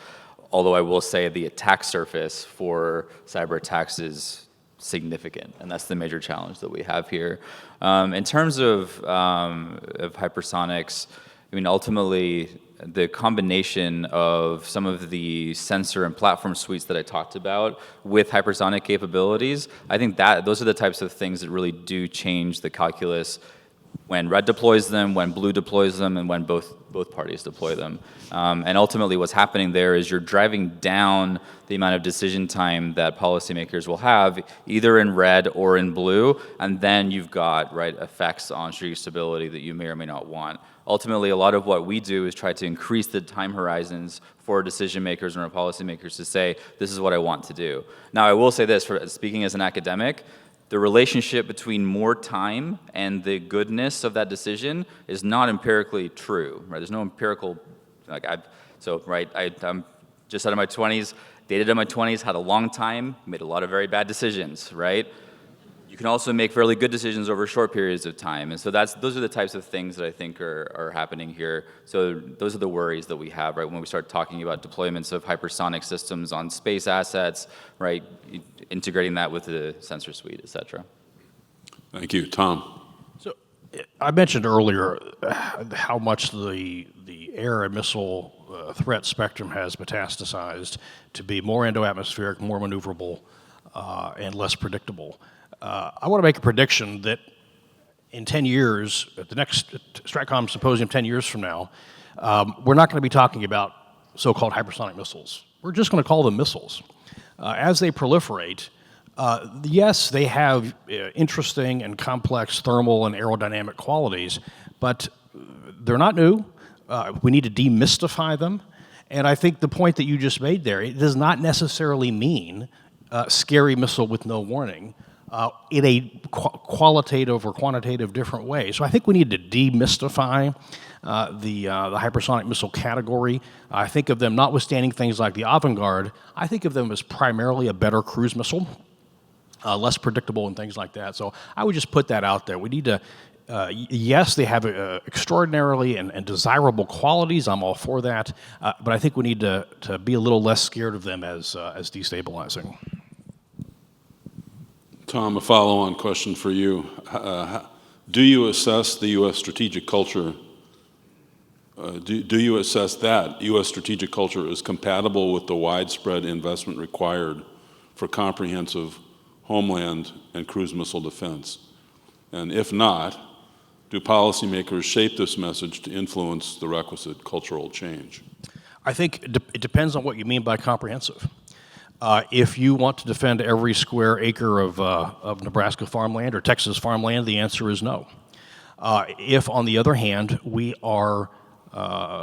Although I will say the attack surface for cyber attacks is significant, and that's the major challenge that we have here. In terms of hypersonics, I mean, ultimately, the combination of some of the sensor and platform suites that I talked about with hypersonic capabilities, I think that those are the types of things that really do change the calculus when red deploys them, when blue deploys them, and when both parties deploy them. And ultimately what's happening there is you're driving down the amount of decision time that policymakers will have, either in red or in blue, and then you've got, right, effects on strategic stability that you may or may not want. Ultimately, a lot of what we do is try to increase the time horizons for decision makers and our policymakers to say, this is what I want to do. Now, I will say this, speaking as an academic, the relationship between more time and the goodness of that decision is not empirically true, right? There's no empirical, I'm just out of my 20s, dated in my 20s, had a long time, made a lot of very bad decisions, right? You can also make fairly good decisions over short periods of time. And so those are the types of things that I think are happening here. So those are the worries that we have, right, when we start talking about deployments of hypersonic systems on space assets, right, integrating that with the sensor suite, et cetera. Thank you. Tom. So I mentioned earlier how much the air and missile threat spectrum has metastasized to be more endo-atmospheric, more maneuverable, and less predictable. I want to make a prediction that in 10 years, at the next STRATCOM Symposium 10 years from now, we're not going to be talking about so-called hypersonic missiles. We're just going to call them missiles. As they proliferate, yes, they have interesting and complex thermal and aerodynamic qualities, but they're not new. We need to demystify them. And I think the point that you just made there, it does not necessarily mean scary missile with no warning. In a qualitative or quantitative different way. So I think we need to demystify the hypersonic missile category. I think of them, notwithstanding things like the Avangard, I think of them as primarily a better cruise missile, less predictable and things like that. So I would just put that out there. We need to, yes, they have extraordinarily and desirable qualities. I'm all for that. But I think we need to be a little less scared of them as destabilizing. Tom, a follow-on question for you. Do you assess the U.S. strategic culture, do you assess that U.S. strategic culture is compatible with the widespread investment required for comprehensive homeland and cruise missile defense? And if not, do policymakers shape this message to influence the requisite cultural change? I think it depends on what you mean by comprehensive. If you want to defend every square acre of Nebraska farmland or Texas farmland, the answer is no. If, on the other hand, we are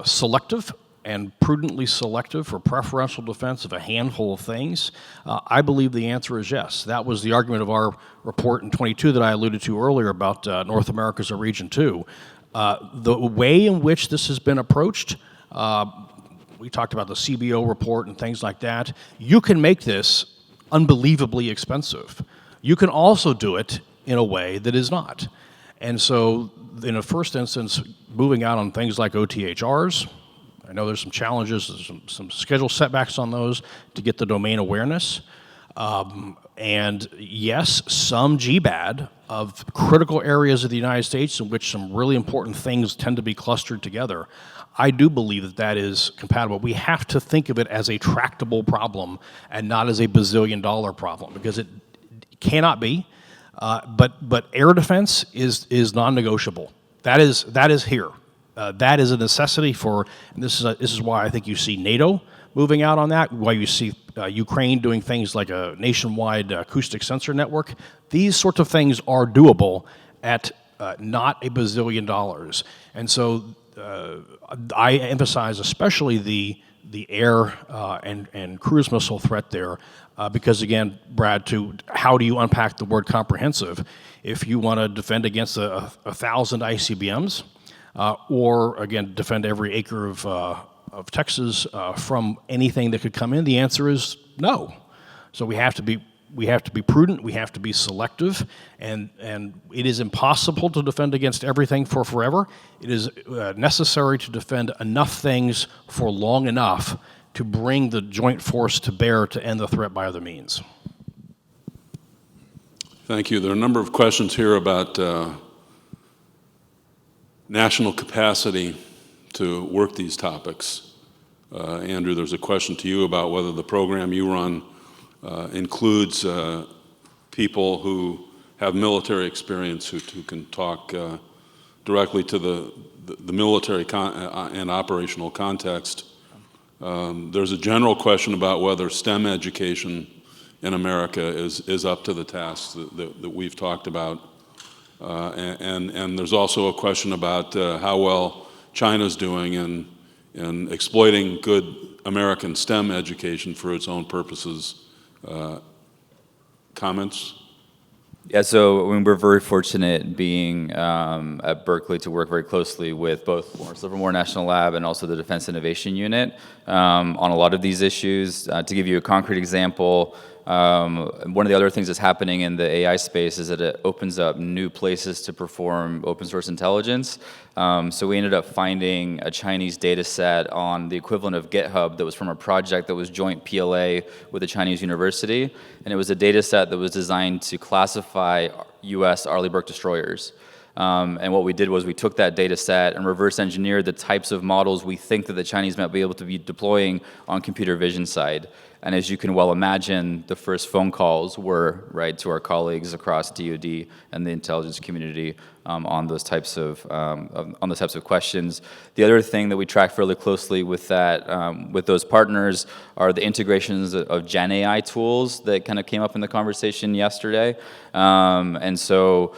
selective and prudently selective for preferential defense of a handful of things, I believe the answer is yes. That was the argument of our report in 22 that I alluded to earlier about North America as a region too. The way in which this has been approached, we talked about the CBO report and things like that. You can make this unbelievably expensive. You can also do it in a way that is not. And so, in a first instance, moving out on things like OTHRs, I know there's some challenges, there's some schedule setbacks on those to get the domain awareness. And yes, some GBAD of critical areas of the United States in which some really important things tend to be clustered together. I do believe that that is compatible. We have to think of it as a tractable problem and not as a bazillion-dollar problem, because it cannot be. But air defense is non-negotiable. That is here. That is a necessity for. And this is why I think you see NATO moving out on that. Why you see Ukraine doing things like a nationwide acoustic sensor network. These sorts of things are doable at not a bazillion dollars. And so I emphasize especially the air and cruise missile threat there, because again, Brad, how do you unpack the word comprehensive? If you want to defend against 1,000 ICBMs, or again defend every acre of Texas from anything that could come in, the answer is no. So we have to be prudent, we have to be selective, and it is impossible to defend against everything for forever. It is necessary to defend enough things for long enough to bring the joint force to bear to end the threat by other means. Thank you. There are a number of questions here about national capacity to work these topics. Andrew, there's a question to you about whether the program you run includes people who have military experience who can talk directly to the military and operational context. There's a general question about whether STEM education in America is up to the task that we've talked about. And there's also a question about how well China's doing in exploiting good American STEM education for its own purposes. Comments? Yeah, so I mean, we're very fortunate being at Berkeley to work very closely with both Livermore National Lab and also the Defense Innovation Unit on a lot of these issues. To give you a concrete example, one of the other things that's happening in the AI space is that it opens up new places to perform open source intelligence. So we ended up finding a Chinese data set on the equivalent of GitHub that was from a project that was joint PLA with a Chinese university. And it was a data set that was designed to classify US Arleigh Burke destroyers. And what we did was we took that data set and reverse engineered the types of models we think that the Chinese might be able to be deploying on computer vision side. And as you can well imagine, the first phone calls were right to our colleagues across DoD and the intelligence community on those types of questions. The other thing that we track fairly closely with that with those partners are the integrations of Gen AI tools that kind of came up in the conversation yesterday, and so.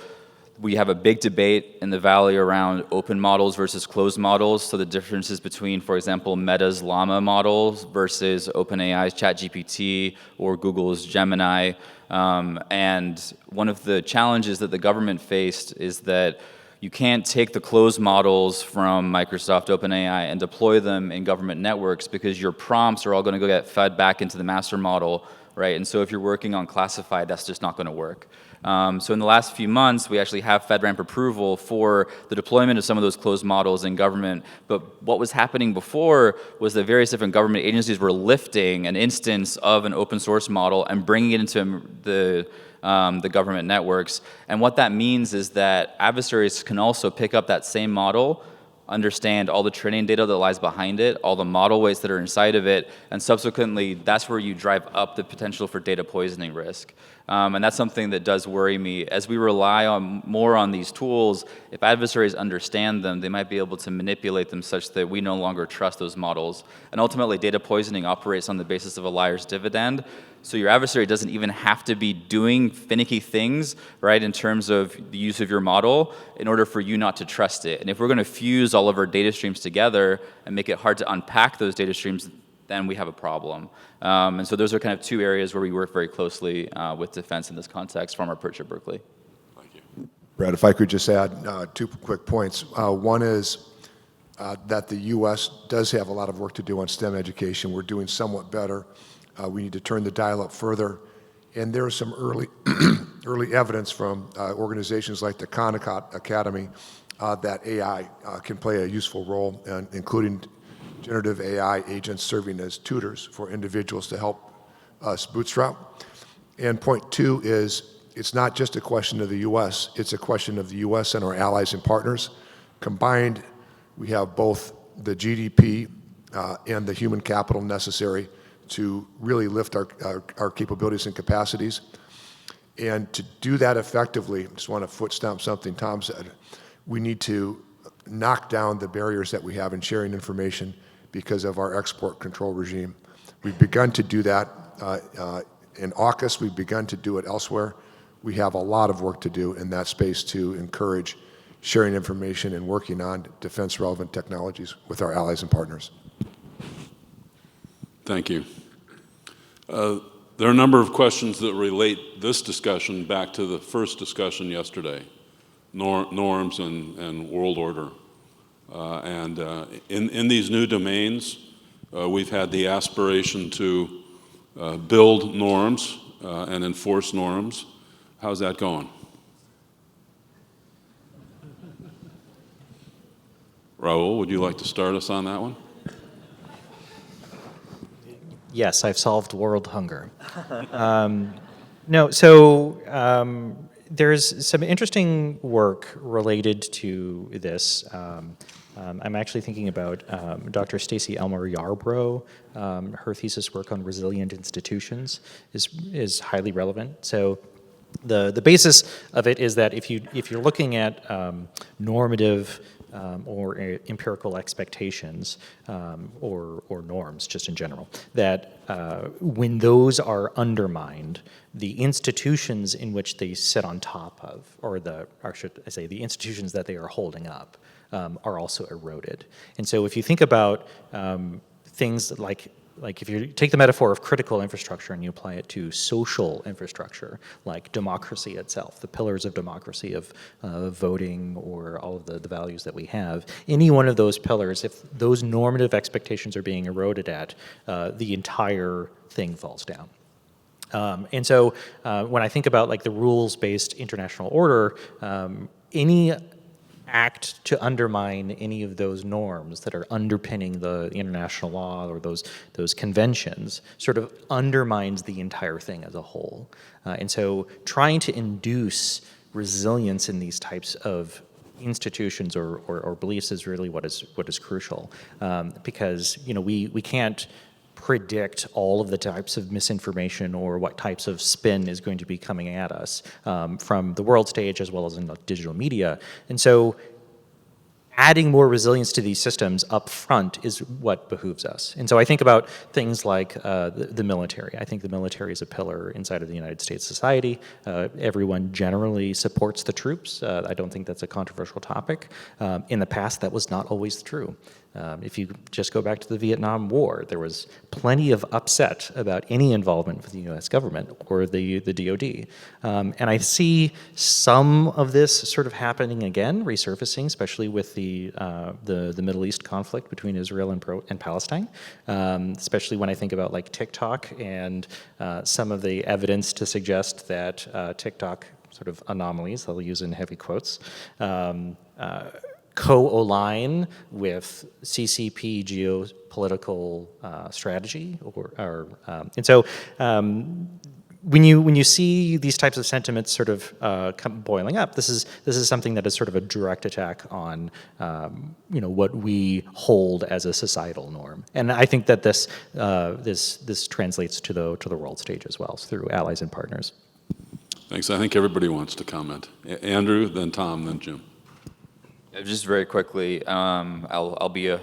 We have a big debate in the Valley around open models versus closed models. So the differences between, for example, Meta's Llama models versus OpenAI's ChatGPT or Google's Gemini. And one of the challenges that the government faced is that you can't take the closed models from Microsoft OpenAI and deploy them in government networks because your prompts are all going to go get fed back into the master model, right? And so if you're working on classified, that's just not going to work. So in the last few months, we actually have FedRAMP approval for the deployment of some of those closed models in government. But what was happening before was that various different government agencies were lifting an instance of an open source model and bringing it into the government networks. And what that means is that adversaries can also pick up that same model, understand all the training data that lies behind it, all the model weights that are inside of it, and subsequently, that's where you drive up the potential for data poisoning risk. And that's something that does worry me. As we rely more on these tools, if adversaries understand them, they might be able to manipulate them such that we no longer trust those models. And ultimately, data poisoning operates on the basis of a liar's dividend. So your adversary doesn't even have to be doing finicky things, right, in terms of the use of your model in order for you not to trust it. And if we're going to fuse all of our data streams together and make it hard to unpack those data streams, then we have a problem. And so those are kind of two areas where we work very closely with defense in this context from our perch at Berkeley. Thank you. Brad, if I could just add 2 quick points. One is that the U.S. does have a lot of work to do on STEM education. We're doing somewhat better. We need to turn the dial up further. And there is some early evidence from organizations like the Khan Academy that AI can play a useful role, including generative AI agents serving as tutors for individuals to help us bootstrap. And point 2 is it's not just a question of the U.S., it's a question of the U.S. and our allies and partners. Combined, we have both the GDP and the human capital necessary to really lift our capabilities and capacities. And to do that effectively, I just want to foot stomp something Tom said, we need to knock down the barriers that we have in sharing information because of our export control regime. We've begun to do that in AUKUS, we've begun to do it elsewhere. We have a lot of work to do in that space to encourage sharing information and working on defense-relevant technologies with our allies and partners. Thank you. There are a number of questions that relate this discussion back to the first discussion yesterday, norms and world order. In these new domains, we've had the aspiration to build norms and enforce norms. How's that going? Raul, would you like to start us on that one? Yes, I've solved world hunger. No, so there's some interesting work related to this. I'm actually thinking about Dr. Stacey Elmer Yarbrough. Her thesis work on resilient institutions is highly relevant. So The basis of it is that if you're looking at normative or empirical expectations or norms, just in general, that when those are undermined, the institutions in which they sit on top of, or should I say, the institutions that they are holding up, are also eroded. And so if you think about things like if you take the metaphor of critical infrastructure and you apply it to social infrastructure, like democracy itself, the pillars of democracy of voting or all of the values that we have, any one of those pillars, if those normative expectations are being eroded at, the entire thing falls down. And so when I think about like the rules-based international order, any act to undermine any of those norms that are underpinning the international law or those conventions sort of undermines the entire thing as a whole. And so trying to induce resilience in these types of institutions or beliefs is really what is crucial, because we can't predict all of the types of misinformation or what types of spin is going to be coming at us from the world stage as well as in the digital media. And so adding more resilience to these systems up front is what behooves us. And so I think about things like the military. I think the military is a pillar inside of the United States society. Everyone generally supports the troops. I don't think that's a controversial topic. In the past, that was not always true. If you just go back to the Vietnam War, there was plenty of upset about any involvement with the U.S. government or the DoD. And I see some of this sort of happening again, resurfacing, especially with the Middle East conflict between Israel and Palestine, especially when I think about like TikTok and some of the evidence to suggest that TikTok sort of anomalies, I'll use in heavy quotes, co-align with CCP geopolitical strategy, and so when you see these types of sentiments sort of come boiling up, this is something that is sort of a direct attack on what we hold as a societal norm, and I think that this translates to the world stage as well through allies and partners. Thanks. I think everybody wants to comment. Andrew, then Tom, then Jim. Just very quickly, I'll be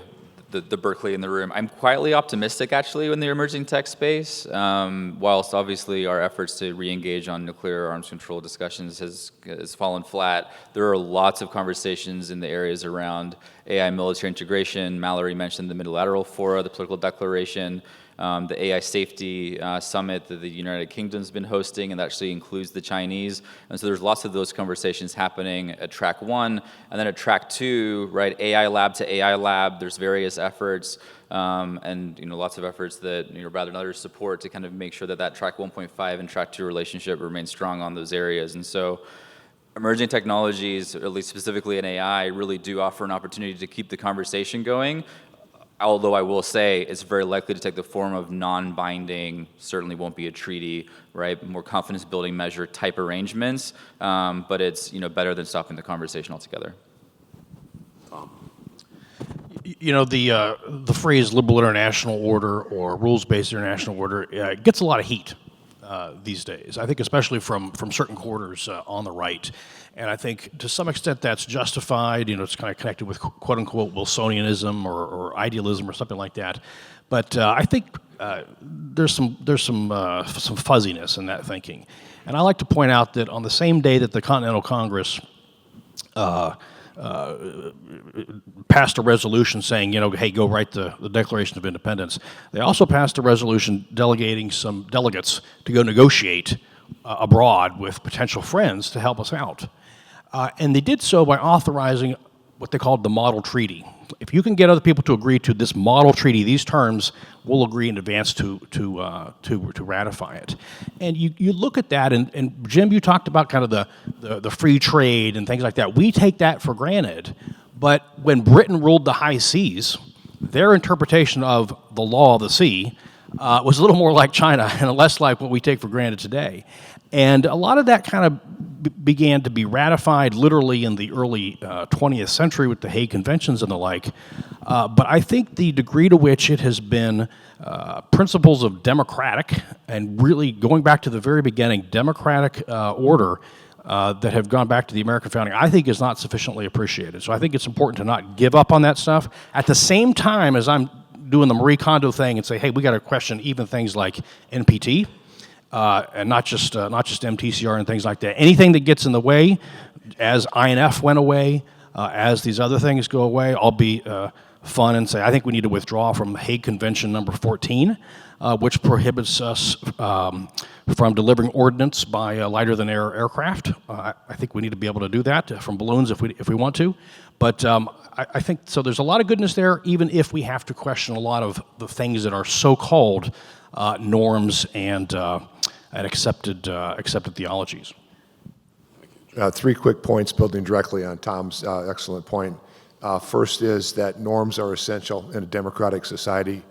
the Berkeley in the room. I'm quietly optimistic, actually, in the emerging tech space. Whilst obviously our efforts to re-engage on nuclear arms control discussions has fallen flat, there are lots of conversations in the areas around AI military integration. Mallory mentioned the Multilateral Fora, the political declaration, the AI Safety Summit that the United Kingdom's been hosting, and that actually includes the Chinese. And so there's lots of those conversations happening at track 1. And then at track 2, right, AI lab to AI lab, there's various efforts, and lots of efforts that Brad and others support to kind of make sure that track 1.5 and track 2 relationship remains strong on those areas. And so emerging technologies, at least specifically in AI, really do offer an opportunity to keep the conversation going. Although I will say it's very likely to take the form of non-binding, certainly won't be a treaty, right? More confidence-building measure type arrangements, but it's better than stopping the conversation altogether. The phrase liberal international order or rules-based international order gets a lot of heat these days. I think especially from certain quarters on the right. And I think to some extent that's justified. It's kind of connected with quote-unquote Wilsonianism or idealism or something like that. But I think there's some fuzziness in that thinking. And I like to point out that on the same day that the Continental Congress passed a resolution saying, hey, go write the Declaration of Independence, they also passed a resolution delegating some delegates to go negotiate abroad with potential friends to help us out. And they did so by authorizing what they called the model treaty. If you can get other people to agree to this model treaty, these terms, we'll agree in advance to ratify it. And you look at that, and Jim, you talked about kind of the free trade and things like that. We take that for granted, but when Britain ruled the high seas, their interpretation of the law of the sea was a little more like China and less like what we take for granted today. And a lot of that kind of began to be ratified literally in the early 20th century with the Hague Conventions and the like. But I think the degree to which it has been principles of democratic and really going back to the very beginning, democratic order that have gone back to the American founding, I think is not sufficiently appreciated. So I think it's important to not give up on that stuff. At the same time as I'm doing the Marie Kondo thing and say, hey, we got to question even things like NPT, and not just MTCR and things like that. Anything that gets in the way, as INF went away, as these other things go away, I'll be fun and say I think we need to withdraw from Hague Convention number 14, which prohibits us from delivering ordnance by lighter-than-air aircraft. I think we need to be able to do that from balloons if we want to. But I think so. There's a lot of goodness there, even if we have to question a lot of the things that are so-called norms and accepted theologies. 3 quick points building directly on Tom's excellent point. First is that norms are essential in a democratic society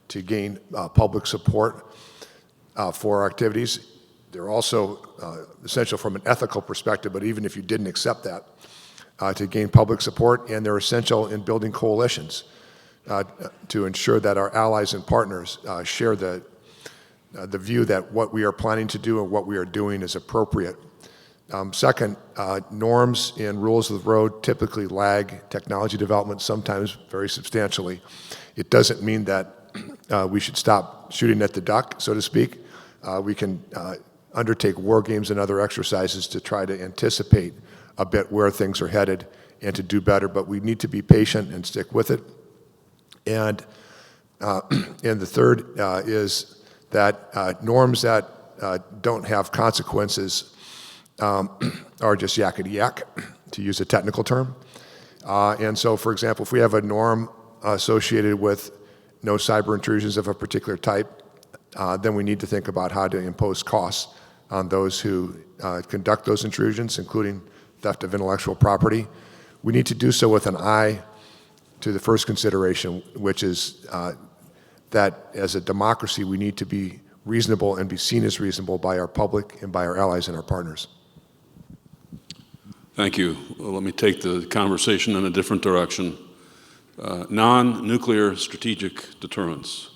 to gain public support for our activities. They're also essential from an ethical perspective, but even if you didn't accept that, to gain public support, and they're essential in building coalitions to ensure that our allies and partners share the view that what we are planning to do and what we are doing is appropriate. Second, norms and rules of the road typically lag technology development, sometimes very substantially. It doesn't mean that we should stop shooting at the duck, so to speak. We can undertake war games and other exercises to try to anticipate a bit where things are headed and to do better, but we need to be patient and stick with it. And the third is that norms that don't have consequences are just yakety yak, to use a technical term. And so, for example, if we have a norm associated with no cyber intrusions of a particular type, then we need to think about how to impose costs on those who conduct those intrusions, including theft of intellectual property. We need to do so with an eye to the first consideration, which is that as a democracy, we need to be reasonable and be seen as reasonable by our public and by our allies and our partners. Thank you. Well, let me take the conversation in a different direction. Non-nuclear strategic deterrence.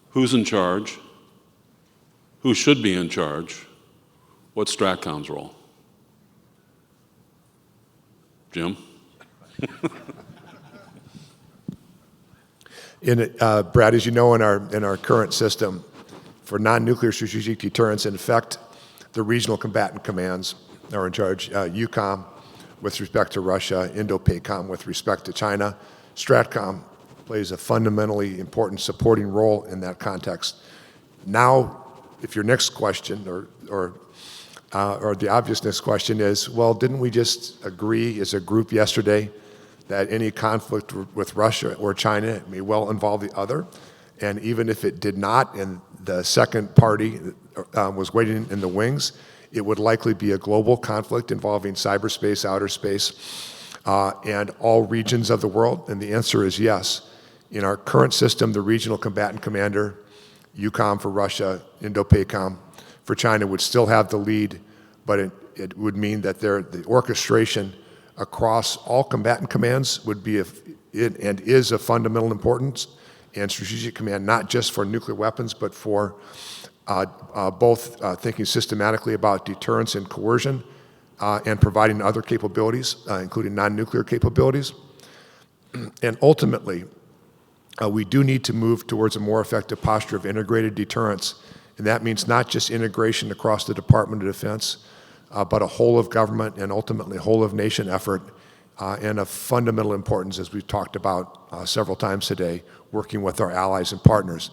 Who's in charge? Who should be in charge? What's STRATCOM's role? Jim? Brad, as you know, in our current system, for non-nuclear strategic deterrence, in effect, the regional combatant commands are in charge. EUCOM with respect to Russia, INDOPACOM with respect to China. STRATCOM plays a fundamentally important supporting role in that context. Now, if your next question or the obvious next question is, well, didn't we just agree as a group yesterday that any conflict with Russia or China may well involve the other? And even if it did not, and the second party was waiting in the wings, it would likely be a global conflict involving cyberspace, outer space, and all regions of the world? And the answer is yes. In our current system, the regional combatant commander, EUCOM for Russia, INDOPACOM for China, would still have the lead, but it would mean that the orchestration across all combatant commands would be and is of fundamental importance, and strategic command not just for nuclear weapons, but for both thinking systematically about deterrence and coercion and providing other capabilities, including non-nuclear capabilities. And ultimately, we do need to move towards a more effective posture of integrated deterrence, and that means not just integration across the Department of Defense, but a whole of government and ultimately whole of nation effort, and of fundamental importance, as we've talked about several times today, working with our allies and partners.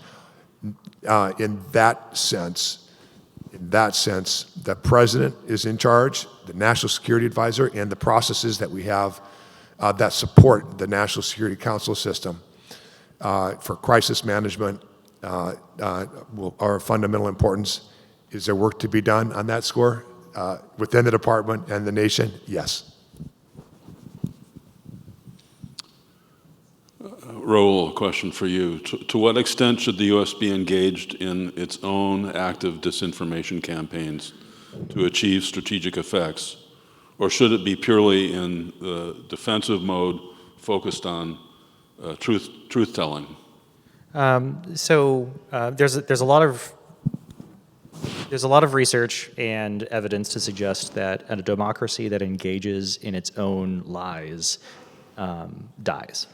In that sense, the President is in charge, the National Security Advisor, and the processes that we have that support the National Security Council system for crisis management are of fundamental importance. Is there work to be done on that score within the department and the nation? Yes. Raul, a question for you. To what extent should the U.S. be engaged in its own active disinformation campaigns to achieve strategic effects? Or should it be purely in the defensive mode focused on truth-telling? There's a lot of research and evidence to suggest that a democracy that engages in its own lies dies.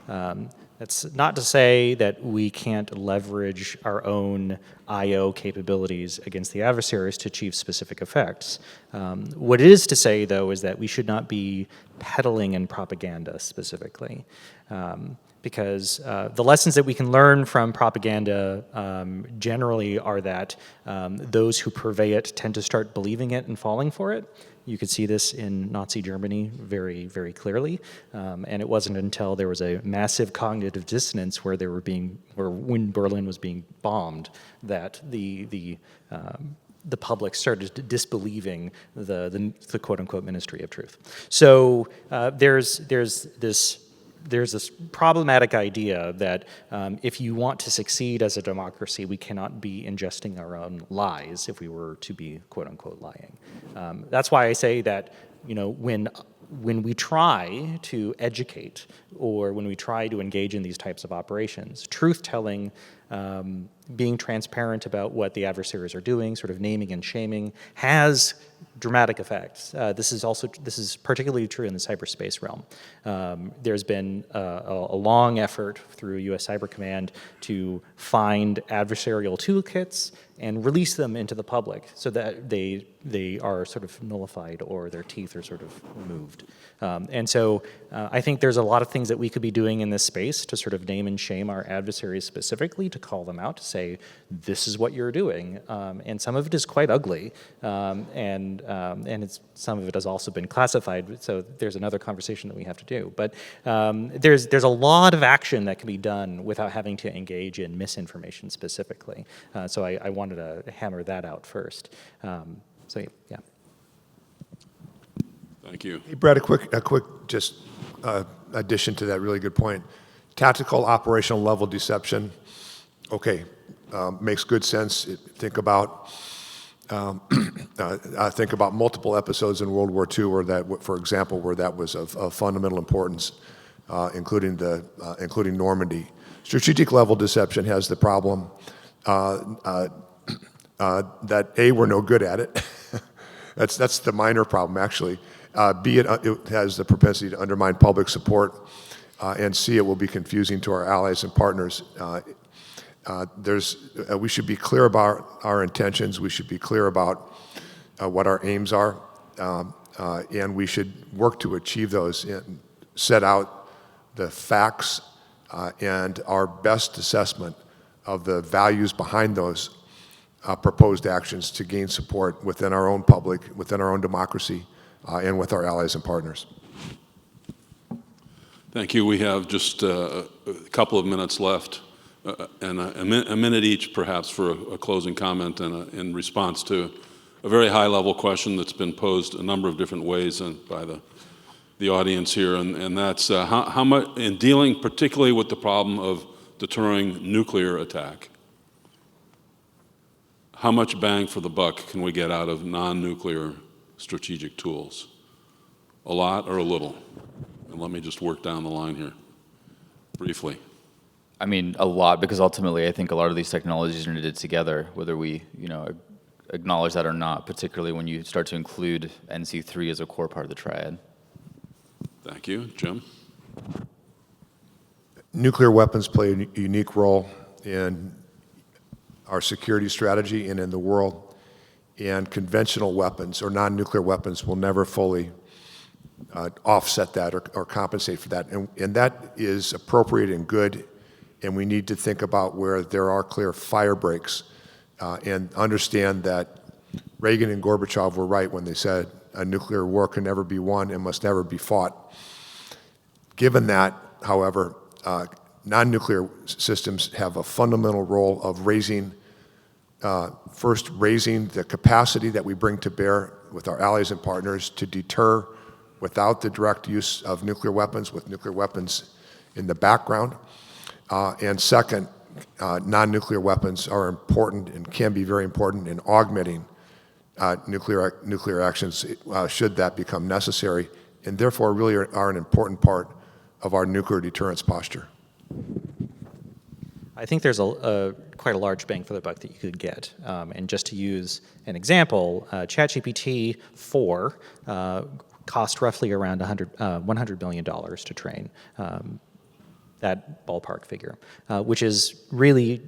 That's not to say that we can't leverage our own I/O capabilities against the adversaries to achieve specific effects. What it is to say, though, is that we should not be peddling in propaganda specifically. Because the lessons that we can learn from propaganda generally are that those who purvey it tend to start believing it and falling for it. You could see this in Nazi Germany very, very clearly, and it wasn't until there was a massive cognitive dissonance where when Berlin was being bombed that the public started disbelieving the quote unquote Ministry of Truth. So there's this problematic idea that if you want to succeed as a democracy, we cannot be ingesting our own lies if we were to be quote unquote lying. That's why I say that, you know, when we try to educate or when we try to engage in these types of operations, truth-telling, being transparent about what the adversaries are doing, sort of naming and shaming, has dramatic effects. This is particularly true in the cyberspace realm. There's been a long effort through U.S. Cyber Command to find adversarial toolkits and release them into the public so that they are sort of nullified or their teeth are sort of removed. And so I think there's a lot of things that we could be doing in this space to sort of name and shame our adversaries specifically, to call them out, to say, this is what you're doing. And some of it is quite ugly, and some of it has also been classified, so there's another conversation that we have to do. But there's a lot of action that can be done without having to engage in misinformation specifically. So I wanted to hammer that out first. So yeah. Thank you. Hey, Brad, a quick just addition to that really good point. Tactical operational level deception, okay, makes good sense. Think about multiple episodes in World War II where that, for example, where that was of fundamental importance, including Normandy. Strategic level deception has the problem that A, we're no good at it. That's the minor problem, actually. B, it has the propensity to undermine public support, and C, it will be confusing to our allies and partners. We should be clear about our intentions. We should be clear about what our aims are, and we should work to achieve those and set out the facts and our best assessment of the values behind those proposed actions to gain support within our own public, within our own democracy, and with our allies and partners. Thank you. We have just a couple of minutes left, and a minute each, perhaps, for a closing comment and in response to a very high-level question that's been posed a number of different ways by the audience here, and that's how much, in dealing particularly with the problem of deterring nuclear attack, how much bang for the buck can we get out of non-nuclear strategic tools? A lot or a little? And let me just work down the line here briefly. I mean, a lot, because ultimately I think a lot of these technologies are knitted together, whether we, acknowledge that or not, particularly when you start to include NC3 as a core part of the triad. Thank you. Jim? Nuclear weapons play a unique role in our security strategy and in the world, and conventional weapons or non-nuclear weapons will never fully offset that or compensate for that. And that is appropriate and good, and we need to think about where there are clear fire breaks and understand that Reagan and Gorbachev were right when they said a nuclear war can never be won and must never be fought. Given that, however, non-nuclear systems have a fundamental role of raising the capacity that we bring to bear with our allies and partners to deter without the direct use of nuclear weapons, with nuclear weapons in the background. And second, non-nuclear weapons are important and can be very important in augmenting nuclear actions should that become necessary, and therefore really are an important part of our nuclear deterrence posture. I think there's quite a large bang for the buck that you could get. And just to use an example, ChatGPT 4 cost roughly around $100 million to train, that ballpark figure, which is really,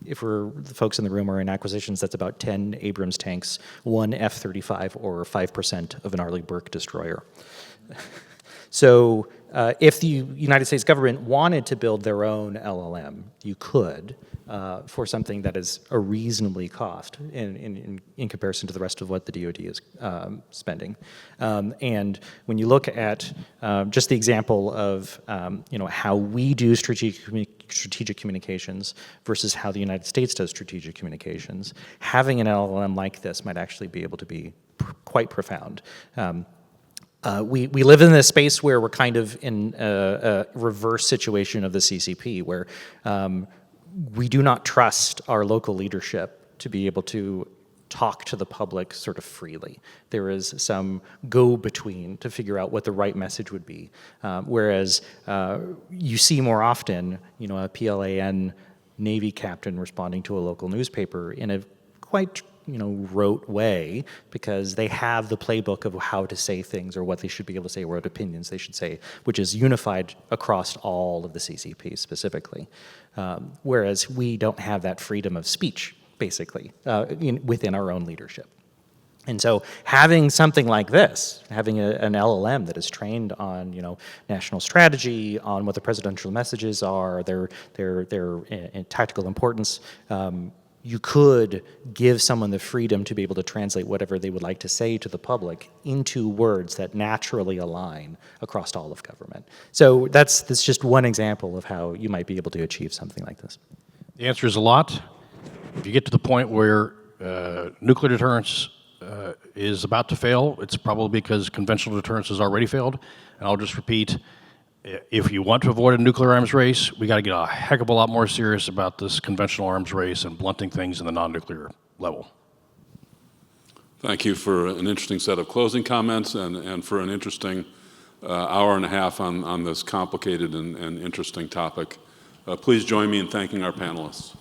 if the folks in the room are in acquisitions, that's about 10 Abrams tanks, 1 F-35, or 5% of an Arleigh Burke destroyer. So if the United States government wanted to build their own LLM, you could, for something that is a reasonably cost in comparison to the rest of what the DoD is spending. And when you look at just the example of how we do strategic communications versus how the United States does strategic communications, having an LLM like this might actually be able to be quite profound. We live in this space where we're kind of in a reverse situation of the CCP, where we do not trust our local leadership to be able to talk to the public sort of freely. There is some go-between to figure out what the right message would be. Whereas you see more often, a PLAN Navy captain responding to a local newspaper in a quite rote way, because they have the playbook of how to say things or what they should be able to say or what opinions they should say, which is unified across all of the CCP specifically. Whereas we don't have that freedom of speech, basically, within our own leadership. And so having something like this, having an LLM that is trained on, national strategy, on what the presidential messages are, their tactical importance, you could give someone the freedom to be able to translate whatever they would like to say to the public into words that naturally align across all of government. So that's just one example of how you might be able to achieve something like this. The answer is a lot. If you get to the point where nuclear deterrence is about to fail, it's probably because conventional deterrence has already failed. And I'll just repeat, if you want to avoid a nuclear arms race, we got to get a heck of a lot more serious about this conventional arms race and blunting things in the non-nuclear level. Thank you for an interesting set of closing comments and for an interesting hour and a half on this complicated and interesting topic. Please join me in thanking our panelists.